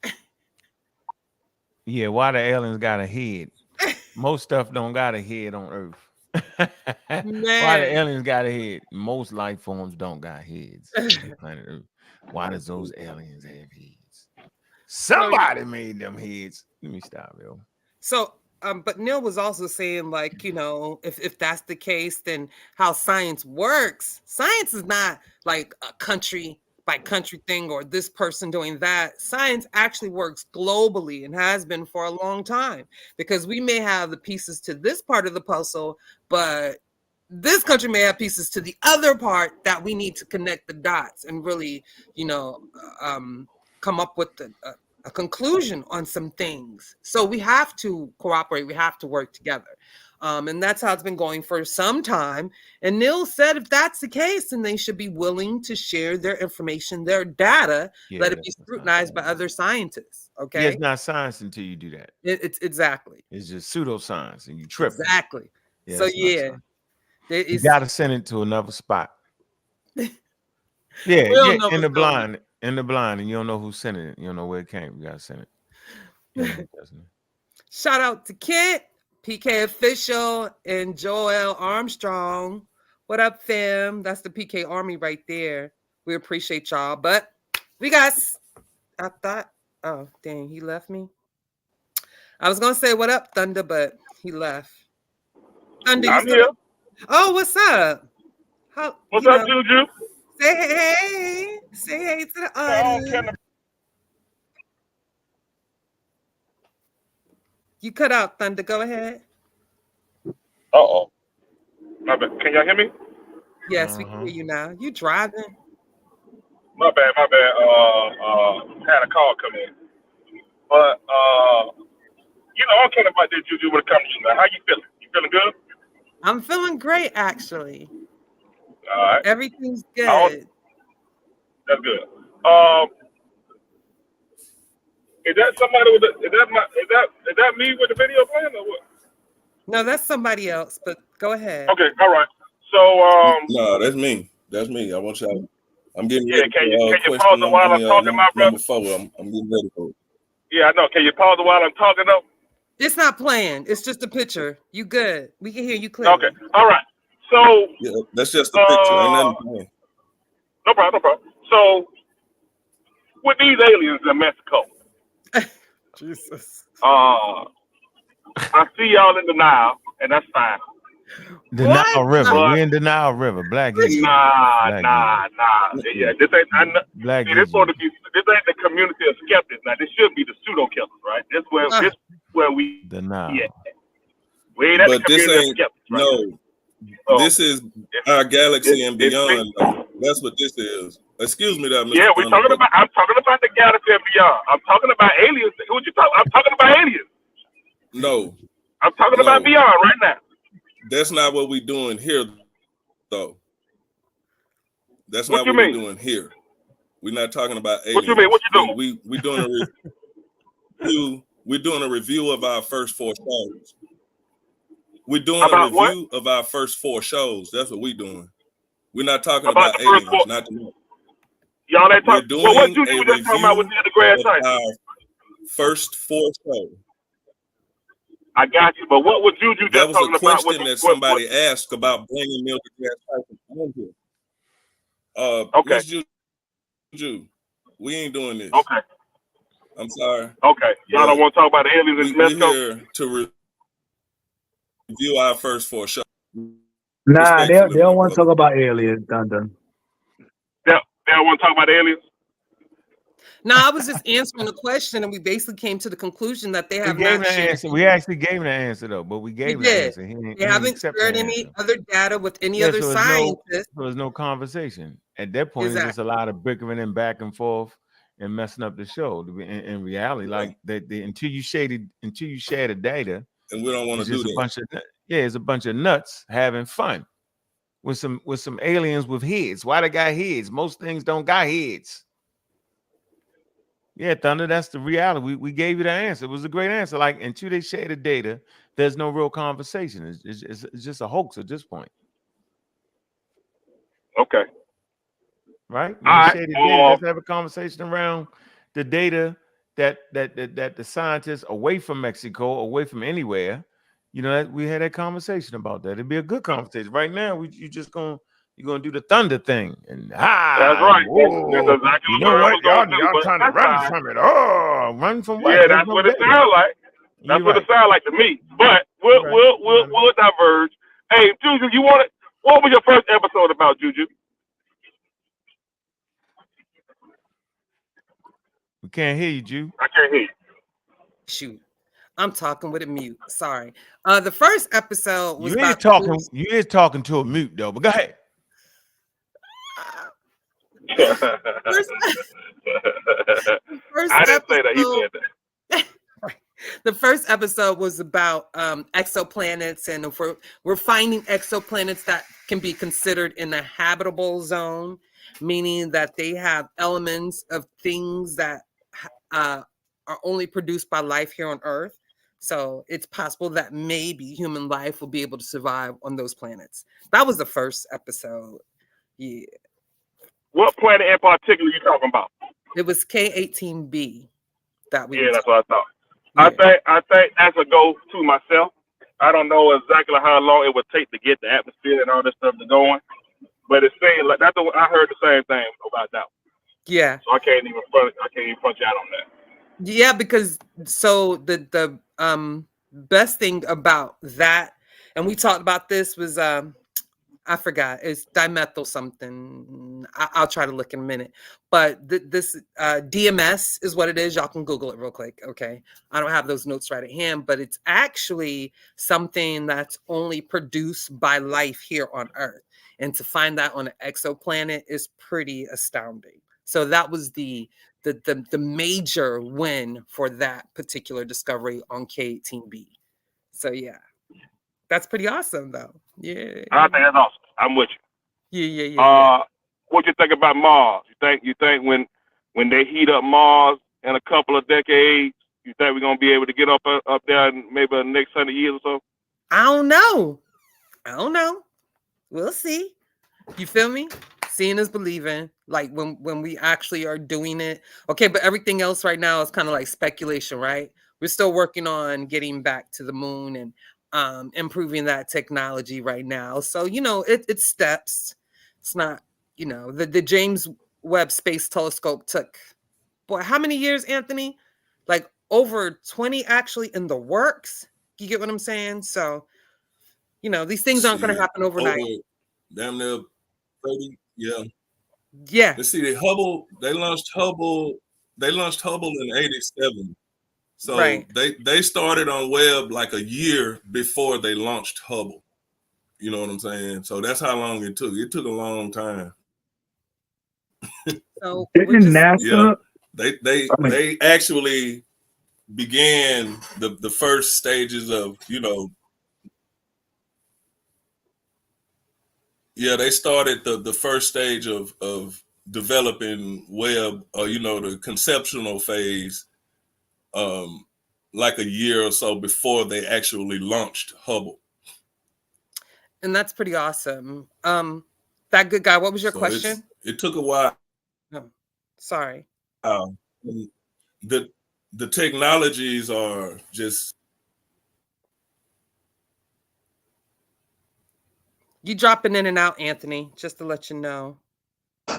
Yeah, why the aliens got a head? Most stuff don't got a head on Earth. Why the aliens got a head? Most life forms don't got heads on planet Earth. Why does those aliens have heads? Somebody made them heads. Let me stop, yo. So, but Neil was also saying, like, you know, if that's the case, then how science works. Science is not like a country by country thing or this person doing that. Science actually works globally and has been for a long time, because we may have the pieces to this part of the puzzle, but this country may have pieces to the other part that we need to connect the dots and really, you know, come up with a conclusion on some things. So we have to cooperate. We have to work together. And that's how it's been going for some time. And Neil said if that's the case, then they should be willing to share their information, their data, let it be scrutinized by other scientists. Okay. Yeah, it's not science until you do that. It's exactly. It's just pseudoscience and you trip. Exactly. Yeah, so yeah. You gotta send it to another spot. Yeah, in the blind, and you don't know who's sending it. You don't know where it came. You gotta send it. Shout out to Kent, PK Official, and Joel Armstrong. What up, fam? That's the PK Army right there. We appreciate y'all. But we got, I thought, oh, dang, he left me. I was gonna say what up, Thunder, but he left. Thunder, I'm here. Oh, what's up? What's up, Juju? Say hey. Say hey to the audience. You cut out, Thunder. Go ahead. Uh-oh. My bad. Can y'all hear me? Yes, we can hear you now. You driving? My bad. Had a call come in. But, you know, I'm talking about this, Juju, when it comes to you. How you feeling? You feeling good? I'm feeling great, actually. All right. Everything's good. That's good. Is that somebody with is that me with the video playing or what? No, that's somebody else, but go ahead. Okay, all right. So no, that's me. That's me. I want y'all. I'm getting ready. Can you pause it while I'm talking, my brother? Number 4. I'm getting ready for it. Yeah, I know. Can you pause it while I'm talking though? It's not playing. It's just a picture. You good? We can hear you clearly. Okay. All right. So yeah, that's just a picture. Ain't nothing playing. No problem. So with these aliens in Mexico, Jesus. I see y'all in denial, and that's fine. Denial River. We're in Denial River. Black Eagle. Nah. Yeah, this ain't Black see, this ain't the community of skeptics. Now this should be the pseudo killers, right? This where we denial. Yeah. We ain't at the community of skeptics, right? No. So, this is our galaxy and beyond. That's what this is. Excuse me, that Mr. Yeah, I'm talking about the galaxy and beyond. I'm talking about aliens. Who you talking? I'm talking about aliens. No. I'm talking about beyond right now. That's not what we're doing here, though. That's not what we're doing here. We're not talking about aliens. What you mean? What you doing? We're doing a review. We're doing a review of our first 4 shows. We're doing a review of our first 4 shows. That's what we're doing. We're not talking about aliens. Not the y'all ain't talking. Well, what you just talking about with the grand type? Our first 4 shows. I got you, but what would Juju just talking about? That was a question that somebody asked about bringing Neil deGrasse Tyson on here. Okay. Miss Juju, we ain't doing this. Okay. I'm sorry. Okay. Y'all don't want to talk about the aliens in Mexico? We're here to review our first 4 shows. Nah, they don't want to talk about aliens, Thunder. They don't want to talk about aliens? No, I was just answering the question, and we basically came to the conclusion that they have not shared. Answer. We actually gave the answer though, but we gave the answer. They haven't shared any other data with any other scientists. There was no conversation at that point. It's just a lot of bickering and back and forth and messing up the show. In reality, like until you share the data, and we don't want to do that. It's a bunch of nuts having fun with some aliens with heads. Why they got heads? Most things don't got heads. Yeah, Thunder, that's the reality. We gave you the answer. It was a great answer. Like, until they share the data, there's no real conversation. It's just a hoax at this point. Okay. Right? Share the data, let's have a conversation around the data that the scientists away from Mexico, away from anywhere, we had that conversation about that. It'd be a good conversation. Right now, you're gonna do the Thunder thing, and that's right. That's exactly what y'all trying to run from it. Oh, run from what? Yeah, that's what it sounds like. That's what it sounds like to me. But we'll diverge. Hey, Juju, what was your first episode about, Juju? We can't hear you, Ju. I can't hear you. Shoot. I'm talking with a mute. Sorry. The first episode was you is talking to a mute though, but go ahead. I didn't say that. He said that. The first episode was about exoplanets, and we're finding exoplanets that can be considered in the habitable zone, meaning that they have elements of things that are only produced by life here on Earth. So it's possible that maybe human life will be able to survive on those planets. That was the first episode. Yeah. What planet in particular are you talking about? It was K18b that we. Yeah, that's what I thought. Yeah. I think that's a go to myself. I don't know exactly how long it would take to get the atmosphere and all this stuff to going, but it seems like I heard the same thing about that. Yeah. So I can't even punch out on that. Yeah, because so the best thing about that, and we talked about this, was I forgot. It's dimethyl something. I'll try to look in a minute. But this DMS is what it is. Y'all can Google it real quick. Okay. I don't have those notes right at hand, but it's actually something that's only produced by life here on Earth. And to find that on an exoplanet is pretty astounding. So that was the major win for that particular discovery on K18b. So yeah. That's pretty awesome, though. Yeah. I think that's awesome. I'm with you. Yeah. What you think about Mars? You think when they heat up Mars in a couple of decades, you think we're gonna be able to get up there in maybe the next 100 years or so? I don't know. We'll see. You feel me? Seeing is believing. Like when we actually are doing it. Okay, but everything else right now is kind of like speculation, right? We're still working on getting back to the moon and improving that technology right now. So, it's steps. It's not, the James Webb Space Telescope took, how many years, Anthony? Like over 20 actually in the works. You get what I'm saying? So, these things aren't going to happen overnight. Damn near 30, yeah. Yeah. Let's see, they launched Hubble in 87. So they started on Webb like a year before they launched Hubble. You know what I'm saying? So that's how long it took. It took a long time. So NASA? Yeah, they actually began the first stages of, they started the first stage of developing Webb, the conceptual phase. Like a year or so before they actually launched Hubble. And that's pretty awesome. That good guy, what was your question? It took a while. Oh, sorry. The technologies are just. You dropping in and out, Anthony, just to let you know.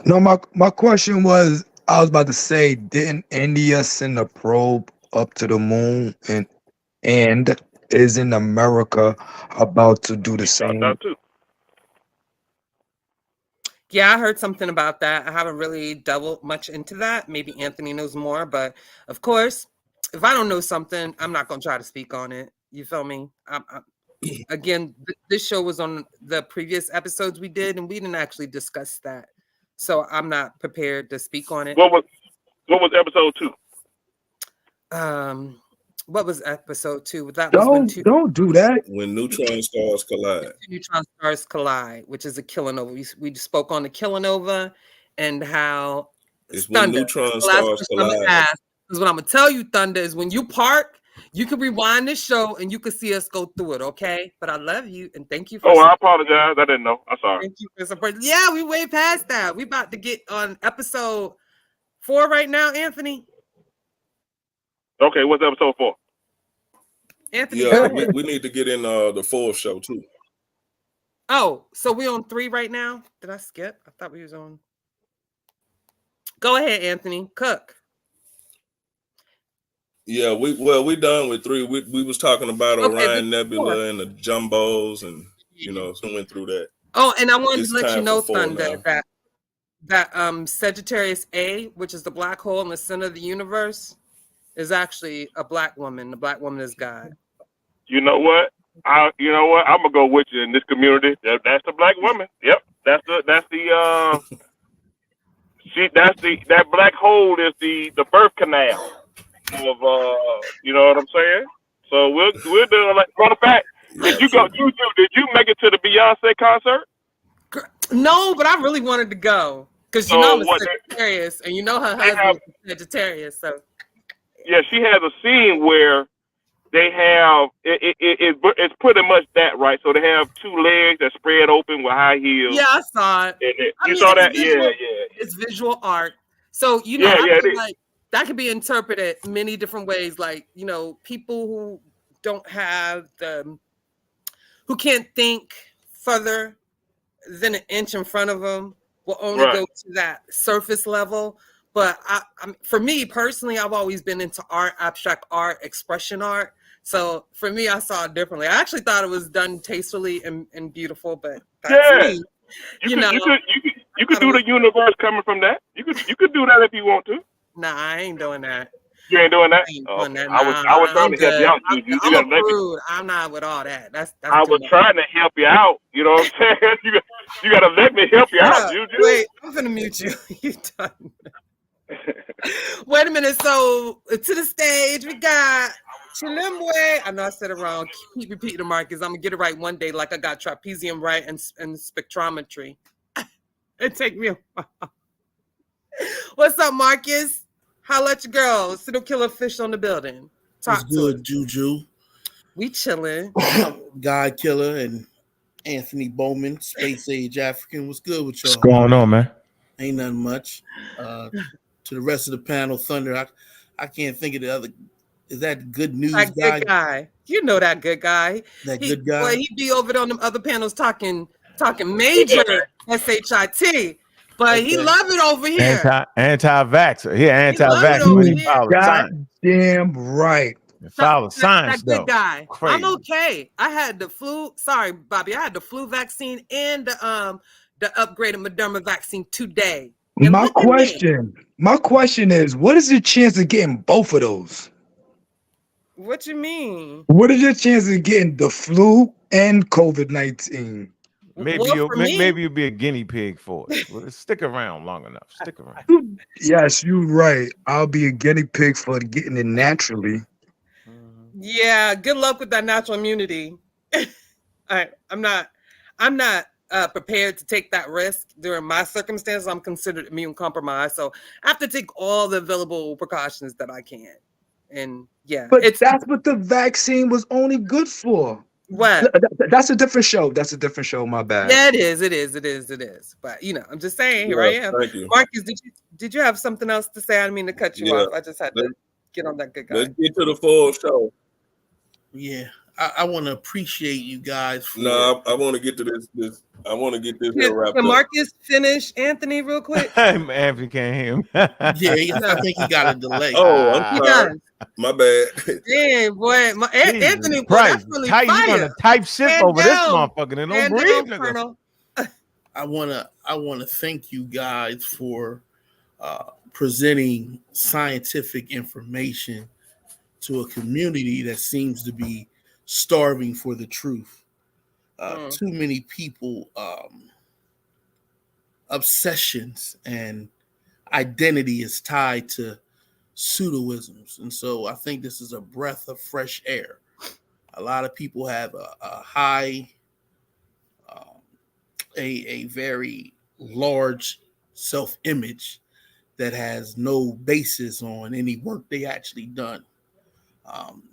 No, my question was, I was about to say, didn't India send a probe up to the moon, and isn't America about to do the same? Yeah, I heard something about that. I haven't really delved much into that. Maybe Anthony knows more, but of course, if I don't know something, I'm not going to try to speak on it. You feel me? Again, this show was on the previous episodes we did, and we didn't actually discuss that. So I'm not prepared to speak on it. What was episode 2? What was episode 2? That was don't do that. When neutron stars collide. Neutron stars collide, which is a kilonova. We spoke on the kilonova and how it's when neutron stars collide. Because what I'm gonna tell you, Thunder, is when you park, you can rewind this show and you can see us go through it, okay? But I love you and thank you for I apologize. I didn't know. I'm sorry. Thank you for support. Yeah, we way past that. We about to get on episode 4 right now, Anthony. Okay, what's episode 4? Anthony, yeah, we need to get in the 4th show too. Oh, so we on 3 right now? Did I skip? I thought we was on. Go ahead, Anthony. Cook. Yeah, we done with 3. We was talking about Orion Nebula and the jumbos, and so went through that. Oh, and I wanted to let you know, Thunder, that Sagittarius A, which is the black hole in the center of the universe, is actually a black woman. The black woman is God. You know what? I'm gonna go with you in this community. That's the black woman. Yep. That's the that black hole is the birth canal of you know what I'm saying? So we're doing like matter of fact, did you make it to the Beyonce concert? No, but I really wanted to go. Because I'm a Sagittarius and her husband is Sagittarius, so yeah, she has a scene where they have it's pretty much that, right? So they have 2 legs that spread open with high heels. Yeah, I saw it. You saw that? Yeah. It's visual art. So I feel like that could be interpreted many different ways. Like, people who don't have who can't think further than an inch in front of them will only go to that surface level. But for me personally, I've always been into art, abstract art, expression art. So for me, I saw it differently. I actually thought it was done tastefully and beautiful, but that's me. You could do the universe coming from that. You could do that if you want to. Nah, I ain't doing that. You ain't doing that? I was trying to help you out. I'm not with all that. That's I was trying to help you out. You know what I'm saying? You gotta let me help you out, Juju. Wait, I'm gonna mute you. You done. Wait a minute. So to the stage we got Chilimbwe. I know I said it wrong. Keep repeating it, Marcus. I'm gonna get it right one day, like I got trapezium right and spectrometry. It take me a while. What's up, Marcus? Holla at your girl. Still killer fish on the building. Talk to good, Juju. We chilling. God Killer and Anthony Bowman, SpaceAgeAfrican. What's good with y'all? What's going on, man? Ain't nothing much. To the rest of the panel, Thunder, I can't think of the other. Is that good news that guy? Good guy. You know that good guy. Good guy. Boy, he be over there on them other panels talking major SHIT. But he love it over here. Anti-vaxxer. Yeah, anti-vaxxer. Goddamn right. Follow science, that good guy. Crazy. I'm okay. I had the flu. Sorry, Bobby. I had the flu vaccine and the upgraded Moderna vaccine today. And my question is, what is your chance of getting both of those? What you mean? What is your chance of getting the flu and COVID-19? Maybe you'll be a guinea pig for it. Well, stick around long enough. Stick around. Yes, you're right. I'll be a guinea pig for getting it naturally. Yeah, good luck with that natural immunity. I'm not prepared to take that risk during my circumstances. I'm considered immune compromised, so I have to take all the available precautions that I can. And yeah, but that's what the vaccine was only good for. What? That's a different show. My bad. Yeah, it is. But I'm just saying. Here I am. Thank you. Marcus, did you have something else to say? I didn't mean to cut you off. I just had to get on that good guy. Let's get to the full show. Yeah, I want to appreciate you guys. No, I want to get to this. I want to get this wrapped up. Can Marcus finish Anthony real quick? Anthony can't hear him. Yeah, I think he got a delay. Oh, I'm sorry. My bad. Damn, boy. Anthony, boy, that's really how fire. you gonna type shit over this motherfucker and don't breathe? I wanna thank you guys for presenting scientific information to a community that seems to be starving for the truth. Too many people obsessions and identity is tied to pseudoisms, and so I think this is a breath of fresh air. A lot of people have a high, a very large self-image that has no basis on any work they actually done.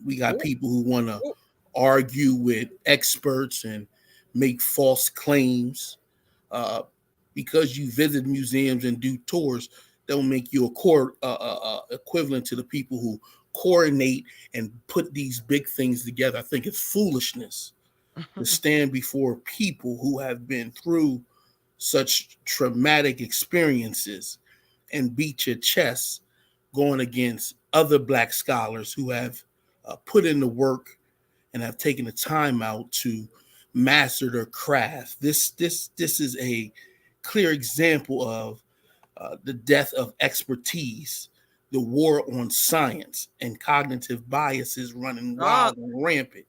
We got people who want to argue with experts and make false claims. Because you visit museums and do tours, don't make you equivalent to the people who coordinate and put these big things together. I think it's foolishness to stand before people who have been through such traumatic experiences and beat your chest going against other Black scholars who have put in the work and have taken the time out to master their craft. This is a clear example of the death of expertise, the war on science, and cognitive biases running wild and rampant.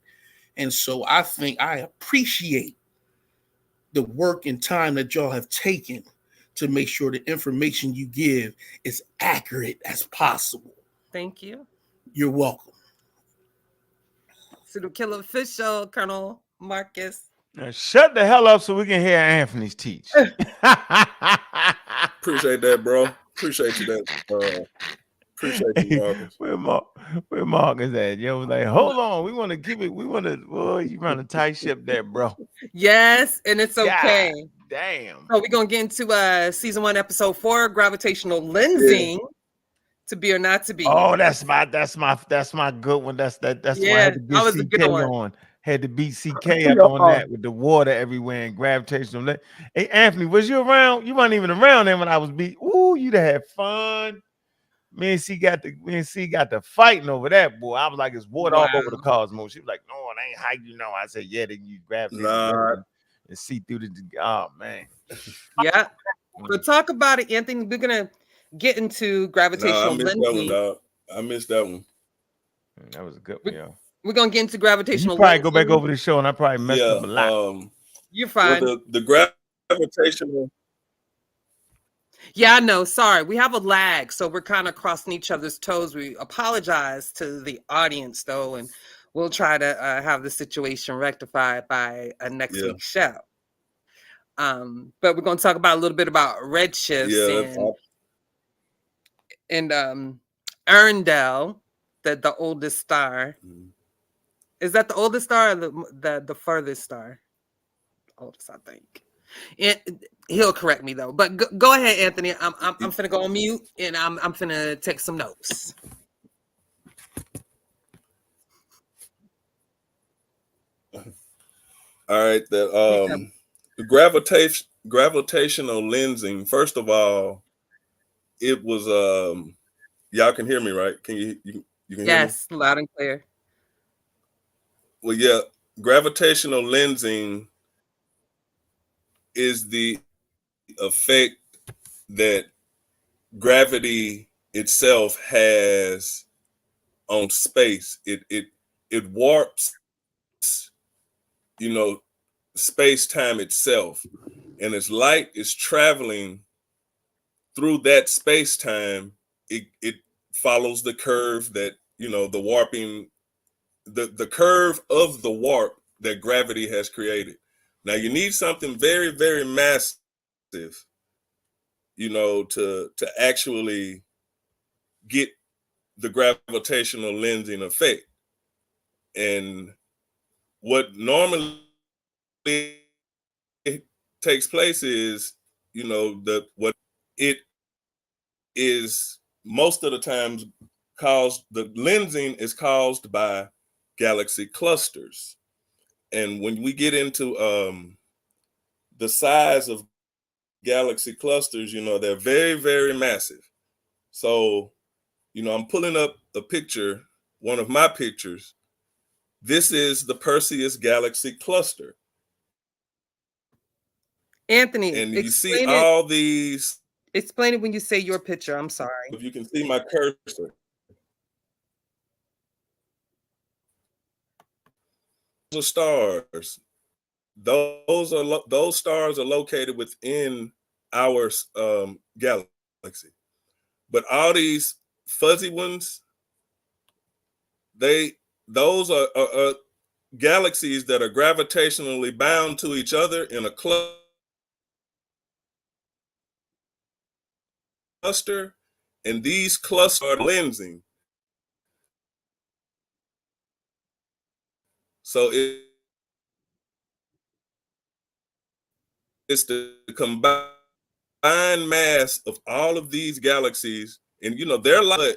And so I think I appreciate the work and time that y'all have taken to make sure the information you give is accurate as possible. Thank you. You're welcome. Pseudo Killer Official, Colonel Marcus. Now shut the hell up so we can hear Anthony's teach. Appreciate that, bro. Appreciate you that. Appreciate you, Marcus. Where Marcus at? Yo, was like, hold on, we want to keep it. We want to. Boy, you run a tight ship there, bro. Yes, and it's okay. God, damn. So we're gonna get into season 1, episode 4, gravitational lensing. Yeah. To be or not to be. Oh, that's my good one. That's one I had to get CK on. Had to beat CK up on that with the water everywhere and gravitational. Hey, Anthony, was you around? You weren't even around then when I was beat. Ooh, you'd have had fun. Me and C got the fighting over that, boy. I was like, it's water all over the cosmos. She was like, no, it ain't how you know. I said, yeah, then you gravitate and see through the. Oh man. Yeah. But talk about it, Anthony. We're gonna get into gravitational lensing. I missed that one. That was a good one, yeah. We're gonna get into gravitational. You probably go back over the show, and I probably messed up a lot. You're fine. Well, the gravitational. Yeah, I know. Sorry, we have a lag, so we're kind of crossing each other's toes. We apologize to the audience, though, and we'll try to have the situation rectified by a next week's show. But we're going to talk about a little bit about redshifts and Erndel, the oldest star. Is that the oldest star or the furthest star? Oldest, I think. He'll correct me though. But go ahead, Anthony. I'm finna go on mute and I'm finna take some notes. All right. The gravitational lensing. First of all, it was y'all can hear me, right? Can you can hear me? Yes, loud and clear. Well, yeah, gravitational lensing is the effect that gravity itself has on space. It warps, space-time itself, and as light is traveling through that space-time, it follows the curve that the warping, the curve of the warp that gravity has created. Now you need something very, very massive, to actually get the gravitational lensing effect. And what normally takes place is, what it is most of the times the lensing is caused by galaxy clusters. And when we get into the size of galaxy clusters, they're very, very massive. So, I'm pulling up a picture, one of my pictures. This is the Perseus galaxy cluster. Anthony, and you see all these. Explain it when you say your picture. I'm sorry. If you can see my cursor. Those are stars. Those stars are located within our galaxy. But all these fuzzy ones, those are galaxies that are gravitationally bound to each other in a cluster, and these clusters are lensing. So it's the combined mass of all of these galaxies, and they're like,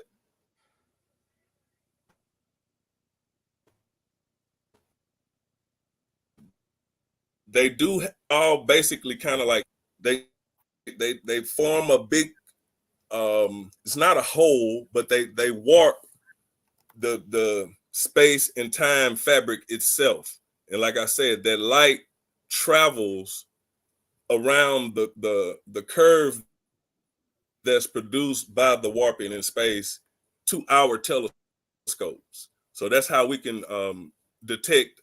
they do all basically kind of like they form a big it's not a hole, but they warp the space and time fabric itself. And like I said, that light travels around the curve that's produced by the warping in space to our telescopes. So that's how we can detect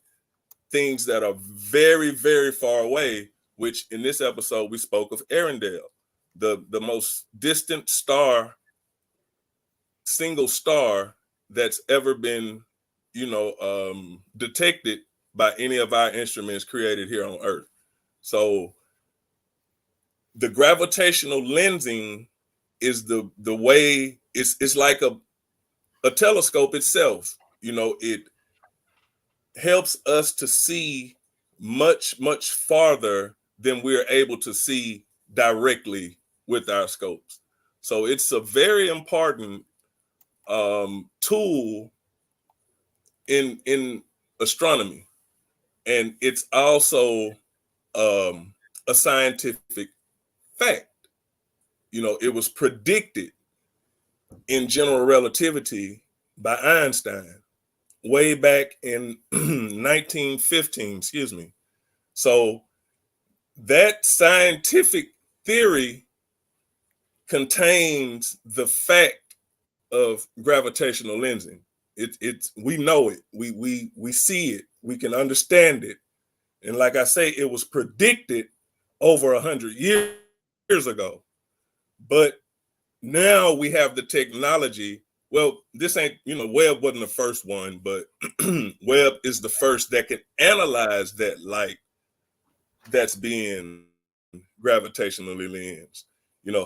things that are very, very far away, which in this episode we spoke of Arendelle, the most distant star, single star that's ever been, detected by any of our instruments created here on Earth. So the gravitational lensing is the way it's like a telescope itself. It helps us to see much, much farther than we're able to see directly with our scopes. So it's a very important tool in astronomy, and it's also a scientific fact. It was predicted in general relativity by Einstein way back in 1915, excuse me. So that scientific theory contains the fact of gravitational lensing. It's we know it, we see it, we can understand it. And like I say, it was predicted over 100 years ago. But now we have the technology. Well, this ain't, Webb wasn't the first one, but Webb is the first that can analyze that light that's being gravitationally lensed.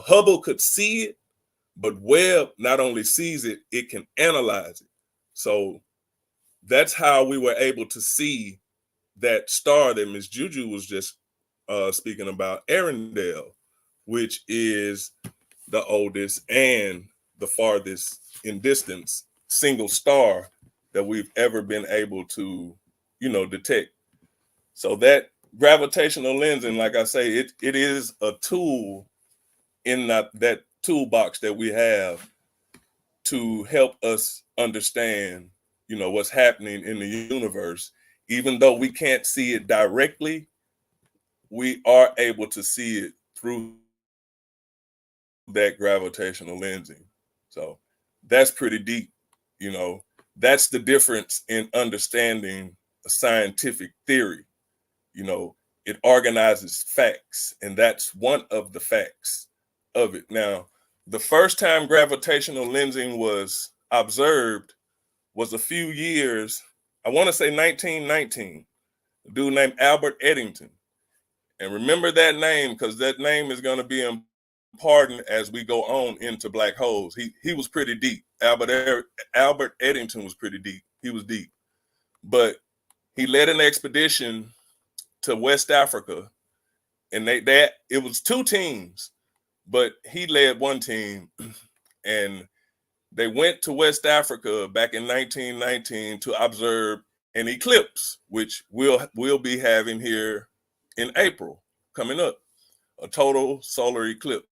Hubble could see it, but Webb not only sees it, it can analyze it. So that's how we were able to see that star that Miss Juju was just speaking about, Arendelle, which is the oldest and the farthest in distance single star that we've ever been able to, detect. So that gravitational lensing, like I say, it is a tool in that toolbox that we have to help us understand, what's happening in the universe. Even though we can't see it directly, we are able to see it through that gravitational lensing. So that's pretty deep. That's the difference in understanding a scientific theory. It organizes facts, and that's one of the facts of it. Now, the first time gravitational lensing was observed was a few years, I want to say 1919, a dude named Albert Eddington. And remember that name, because that name is going to be important as we go on into black holes. He was pretty deep. Albert Eddington was pretty deep. He was deep. But he led an expedition to West Africa, and it was two teams, but he led one team, and they went to West Africa back in 1919 to observe an eclipse, which we'll be having here in April coming up, a total solar eclipse.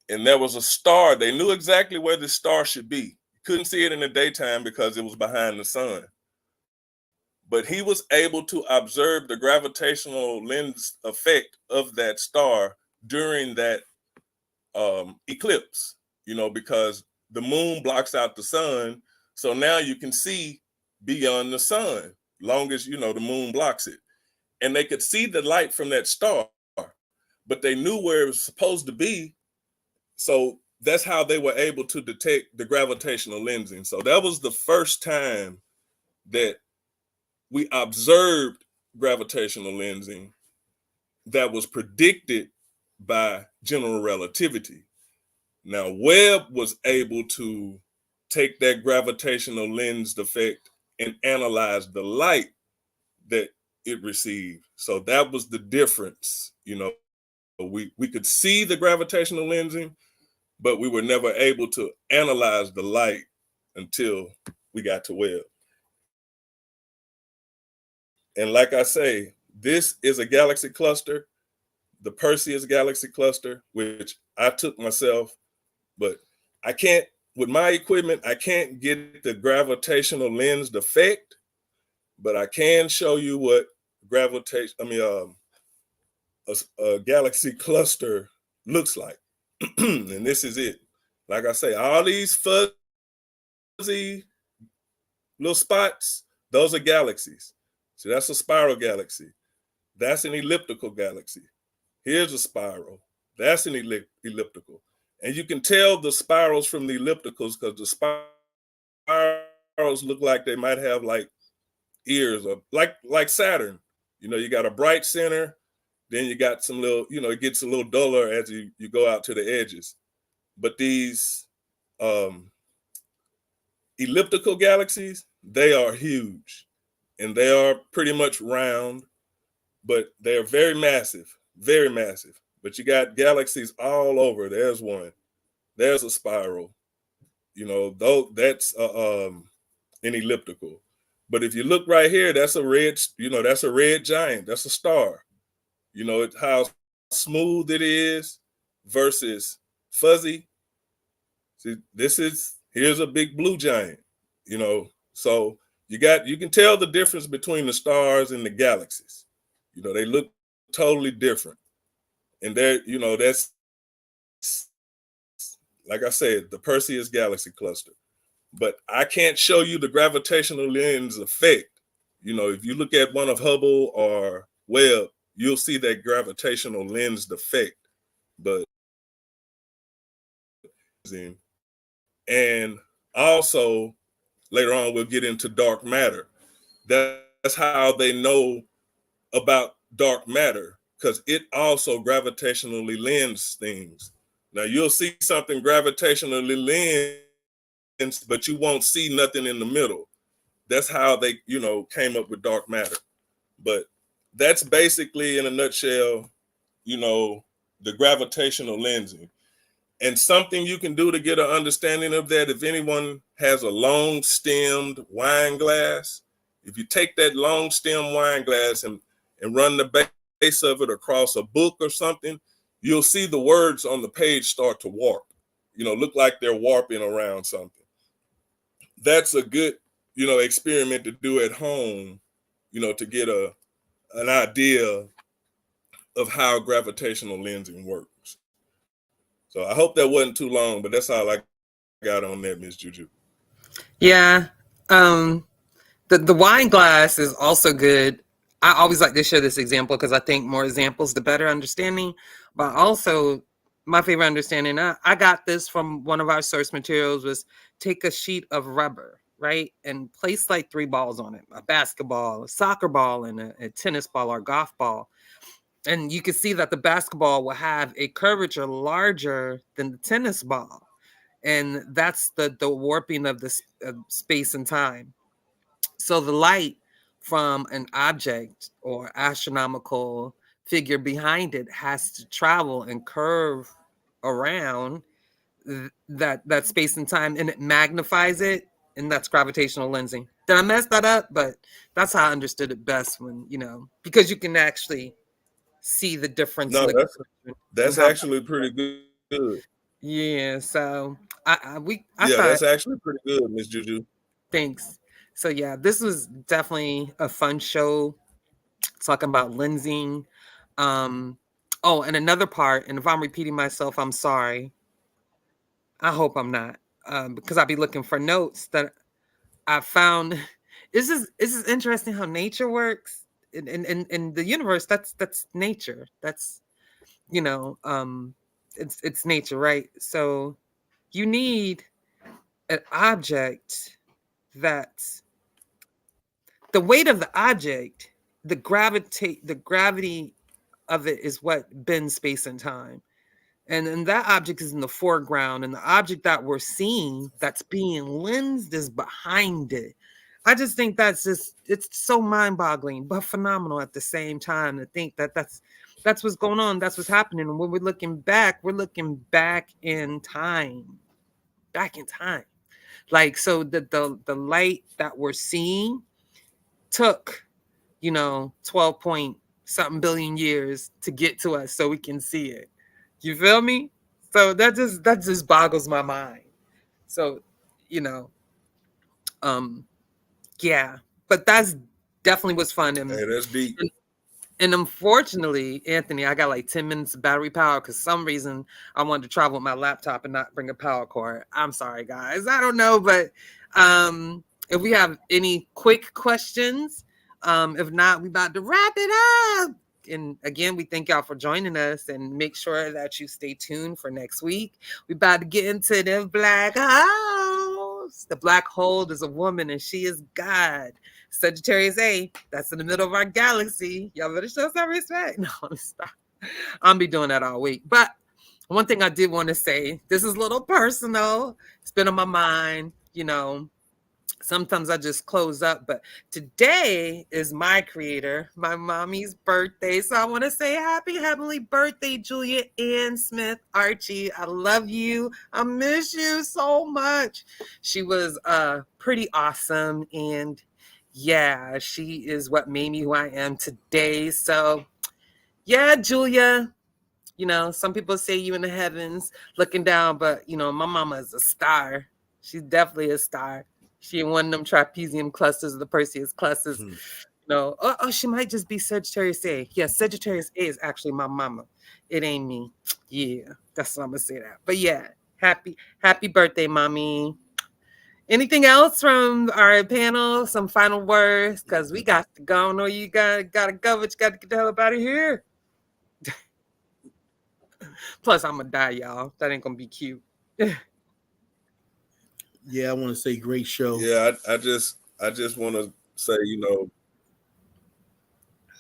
And there was a star. They knew exactly where the star should be. Couldn't see it in the daytime because it was behind the sun. but he was able to observe the gravitational lens effect of that star during that eclipse, because the moon blocks out the sun. So now you can see beyond the sun, long as, the moon blocks it. And they could see the light from that star, but they knew where it was supposed to be. So that's how they were able to detect the gravitational lensing. So that was the first time that we observed gravitational lensing that was predicted by general relativity. Now, Webb was able to take that gravitational lens effect and analyze the light that it received. So that was the difference. We could see the gravitational lensing, but we were never able to analyze the light until we got to Webb. And like I say, this is a galaxy cluster, the Perseus galaxy cluster, which I took myself, but I can't, with my equipment, I can't get the gravitational lens effect, but I can show you what a galaxy cluster looks like. And this is it. Like I say, all these fuzzy little spots, those are galaxies. So that's a spiral galaxy. That's an elliptical galaxy. Here's a spiral. That's an elliptical. And you can tell the spirals from the ellipticals because the spirals look like they might have like ears, or like Saturn. You got a bright center, then you got some little, it gets a little duller as you go out to the edges. But these elliptical galaxies, they are huge. And they are pretty much round, but they're very massive, very massive. But you got galaxies all over. There's one. There's a spiral. Though that's an elliptical. But if you look right here, that's a red giant. That's a star. How smooth it is versus fuzzy. See, here's a big blue giant. So you can tell the difference between the stars and the galaxies. They look totally different. And that's, like I said, the Perseus galaxy cluster. But I can't show you the gravitational lens effect. If you look at one of Hubble or Webb, you'll see that gravitational lens effect. But and also later on we'll get into dark matter. That's how they know about dark matter, because it also gravitationally lends things. Now you'll see something gravitationally lens, but you won't see nothing in the middle. That's how they, came up with dark matter. But that's basically, in a nutshell, the gravitational lensing. And something you can do to get an understanding of that, if anyone has a long-stemmed wine glass, if you take that long-stemmed wine glass and run the base of it across a book or something, you'll see the words on the page start to warp, look like they're warping around something. That's a good, experiment to do at home, to get an idea of how gravitational lensing works. So I hope that wasn't too long, but that's all I got on that, Miss Juju. Yeah. The wine glass is also good. I always like to share this example because I think more examples, the better understanding. But also, my favorite understanding, I got this from one of our source materials, was take a sheet of rubber, right? And place like 3 balls on it, a basketball, a soccer ball, and a tennis ball or golf ball. And you can see that the basketball will have a curvature larger than the tennis ball. And that's the warping of the space and time. So the light from an object or astronomical figure behind it has to travel and curve around that space and time, and it magnifies it, and that's gravitational lensing. Did I mess that up? But that's how I understood it best, when because you can actually see the difference. No, that's actually pretty good. Yeah, so I that's actually pretty good, Miss Juju. Thanks. So yeah, this was definitely a fun show talking about lensing. Oh, and another part, and if I'm repeating myself, I'm sorry. I hope I'm not, because I'll be looking for notes that I found. This is interesting how nature works in the universe. That's nature. That's, you know, it's nature, right? So you need an object that's the weight of the object, the gravity of it is what bends space and time. And that object is in the foreground, and the object that we're seeing that's being lensed is behind it. I just think it's so mind-boggling, but phenomenal at the same time to think that that's what's going on. That's what's happening. And when we're looking back in time. Back in time. Like, so the light that we're seeing took, 12 point something billion years to get to us so we can see it. You feel me? So that just boggles my mind. So, yeah, but that's definitely was fun. And, hey, that's deep. And unfortunately, Anthony, I got like 10 minutes of battery power because some reason I wanted to travel with my laptop and not bring a power cord. I'm sorry, guys. I don't know, but if we have any quick questions, if not, we about to wrap it up. And again, we thank y'all for joining us, and make sure that you stay tuned for next week. We about to get into the black holes. The black hole is a woman, and she is God. Sagittarius A, that's in the middle of our galaxy. Y'all better show some respect. No, stop. I'll be doing that all week. But one thing I did want to say, this is a little personal. It's been on my mind, Sometimes I just close up, but today is my creator, my mommy's birthday. So I want to say happy heavenly birthday, Julia Ann Smith Archie. I love you. I miss you so much. She was pretty awesome. And yeah, she is what made me who I am today. So yeah, Julia, some people say you in the heavens looking down, but my mama is a star. She's definitely a star. She in one of them trapezium clusters, the Perseus clusters. She might just be Sagittarius A. Yeah, Sagittarius A is actually my mama. It ain't me. Yeah, that's what I'm gonna say that. But yeah, happy birthday, mommy. Anything else from our panel? Some final words? Because we got to go. No, you gotta go, but you got to get the hell up out of here. Plus, I'm gonna die, y'all. That ain't gonna be cute. Yeah, I want to say great show. Yeah, I just want to say,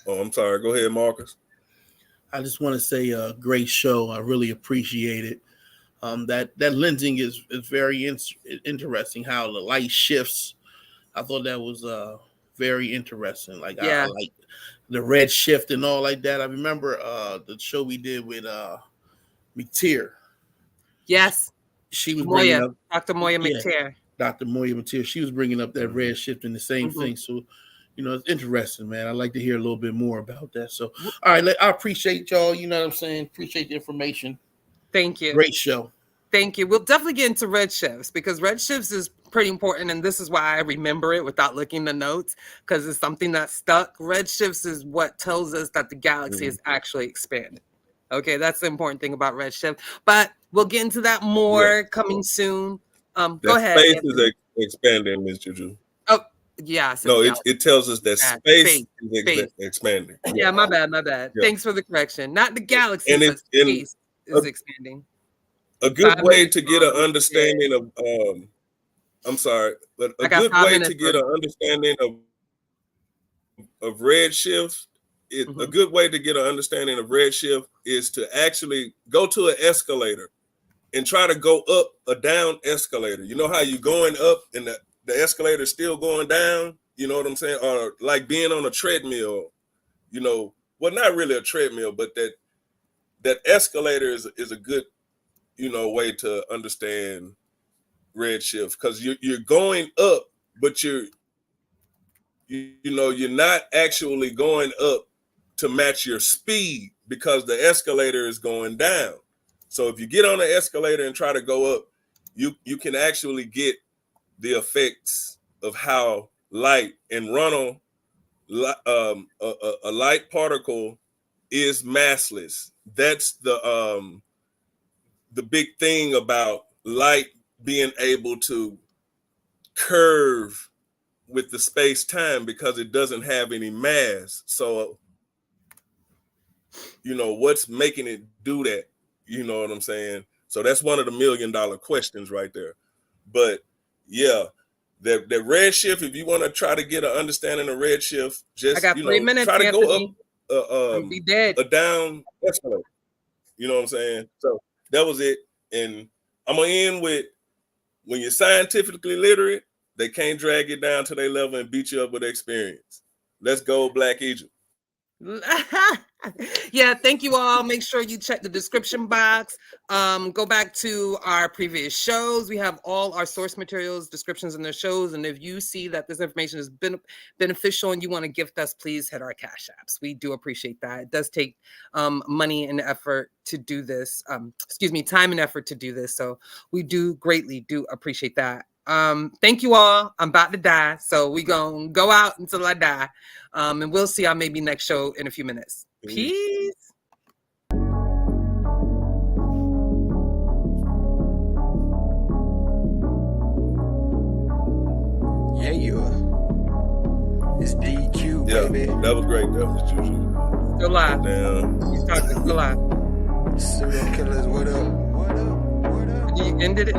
Oh, I'm sorry. Go ahead, Marcus. I just want to say a great show. I really appreciate it. That lensing is very interesting. How the light shifts. I thought that was very interesting. Like I like the red shift and all like that. I remember the show we did with McTeer. Yes. She was bringing up Dr. Moya McTeer. Dr. Moya McTeer. She was bringing up that red shift and the same thing. So, it's interesting, man. I'd like to hear a little bit more about that. So, all right, I appreciate y'all. You know what I'm saying? Appreciate the information. Thank you. Great show. Thank you. We'll definitely get into red shifts because red shifts is pretty important. And this is why I remember it without looking the notes, because it's something that stuck. Red shifts is what tells us that the galaxy is actually expanding. Okay, that's the important thing about redshift. But we'll get into that more coming soon. Go ahead. Space is expanding, Ms. JuJu. Oh, yeah. No, it tells us that space is expanding. Yeah, my bad. Yeah. Thanks for the correction. Not the galaxy, but space is expanding. A good way to get an understanding of I'm sorry, but a good way to get an understanding of redshift. A good way to get an understanding of redshift is to actually go to an escalator and try to go up a down escalator. You know how you're going up and the escalator is still going down? You know what I'm saying? Or like being on a treadmill, well, not really a treadmill, but that escalator is a good, way to understand redshift, because you're going up, but you're not actually going up to match your speed because the escalator is going down. So if you get on the escalator and try to go up, you can actually get the effects of how light and run on a light particle is massless. That's the big thing about light being able to curve with the space-time, because it doesn't have any mass. So, what's making it do that? You know what I'm saying? So that's one of the $1 million questions right there. But yeah, that redshift, if you want to try to get an understanding of redshift, just I got 3 minutes, try to Anthony. go up be dead. a down escalator. You know what I'm saying? So that was it. And I'm gonna end with, when you're scientifically literate, they can't drag you down to their level and beat you up with experience. Let's go, Black Egypt. Yeah, thank you all. Make sure you check the description box. Go back to our previous shows. We have all our source materials, descriptions in the shows. And if you see that this information has been beneficial and you want to gift us, please hit our Cash Apps. We do appreciate that. It does take money and effort to do this. Time and effort to do this. So we do greatly appreciate that. Thank you all. I'm about to die, so we gonna go out until I die, and we'll see y'all maybe next show in a few minutes. Peace. Yeah, it's DQ, baby. That was great. That was JuJu. Still live. Damn. He's talking. Still live. Serial killers, what up? What up? What up? You ended it.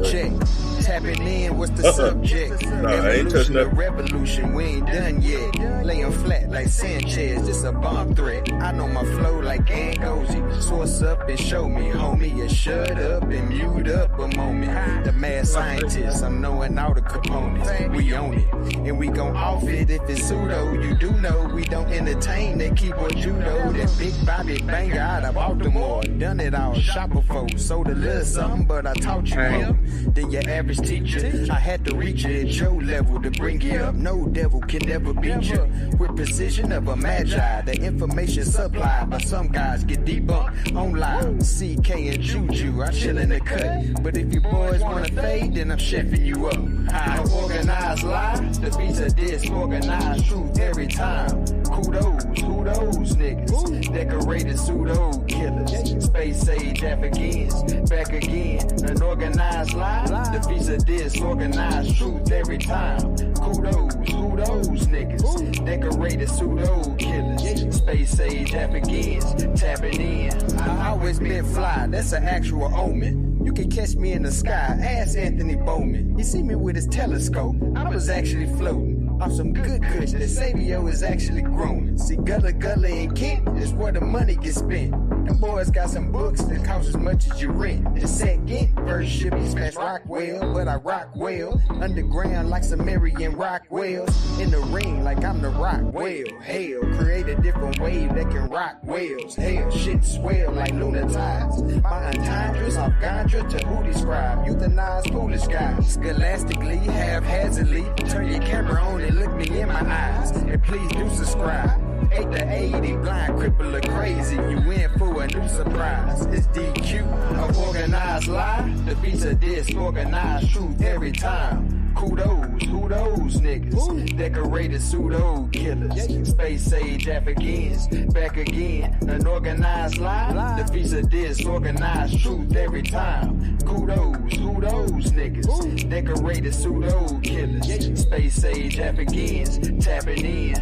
Check. Tapping in, what's the subject? I ain't touching that. Revolution, we ain't done yet. Laying flat like Sanchez, this a bomb threat. I know my flow like Angozi. Source up and show me, homie. You shut up and mute up a moment. The mad scientist, I'm knowing all the components. We own it, and we gon' off it if it's pseudo. You do know we don't entertain that keyboard judo. That big Bobby banger out of Baltimore. Done it all, shopper folks. Sold a little something, but I taught you more than your average teacher. I had to reach you at your level to bring you up. No devil can ever beat you. With precision of a magi, the information supplied by some guys get debunked online. CK and JuJu, I chill in the cut. But if you boys wanna fade, then I'm chefing you up. I organized lie, the beats of disorganized truth every time. Kudos, who those niggas? Decorated pseudo killers. Space age Africans, back again. An organized lie, the beats of disorganized truth every time. Kudos, who those niggas? Decorated pseudo killers. Space age Africans, tapping in. I always been fly, that's an actual omen. You can catch me in the sky, ask Anthony Bowman. He see me with his telescope, I was actually floating off some good kush that Savio is actually growing. See, Gullah and Kent is where the money gets spent. Them boys got some books that cost as much as your rent. The second verse should be smashed Rockwell, but I rock well. Underground like Sumerian Rockwells. In the ring like I'm the rock whale. Hell, create a different wave that can rock whales. Hell, shit swell like lunar tides. My entendres off Gandra to who describe. Euthanize foolish guys. Scholastically, haphazardly. Turn your camera on and look me in my eyes. And please do subscribe. 8 to 80, blind, cripple, or crazy. You in for a new surprise. It's DQ, a organized lie. The beats of disorganized truth every time. Kudos, who those niggas? Decorated pseudo killers. Space age Africans, back again. An organized lie. The beats of disorganized truth every time. Kudos, who those niggas? Decorated pseudo killers. Space age Africans, tapping in.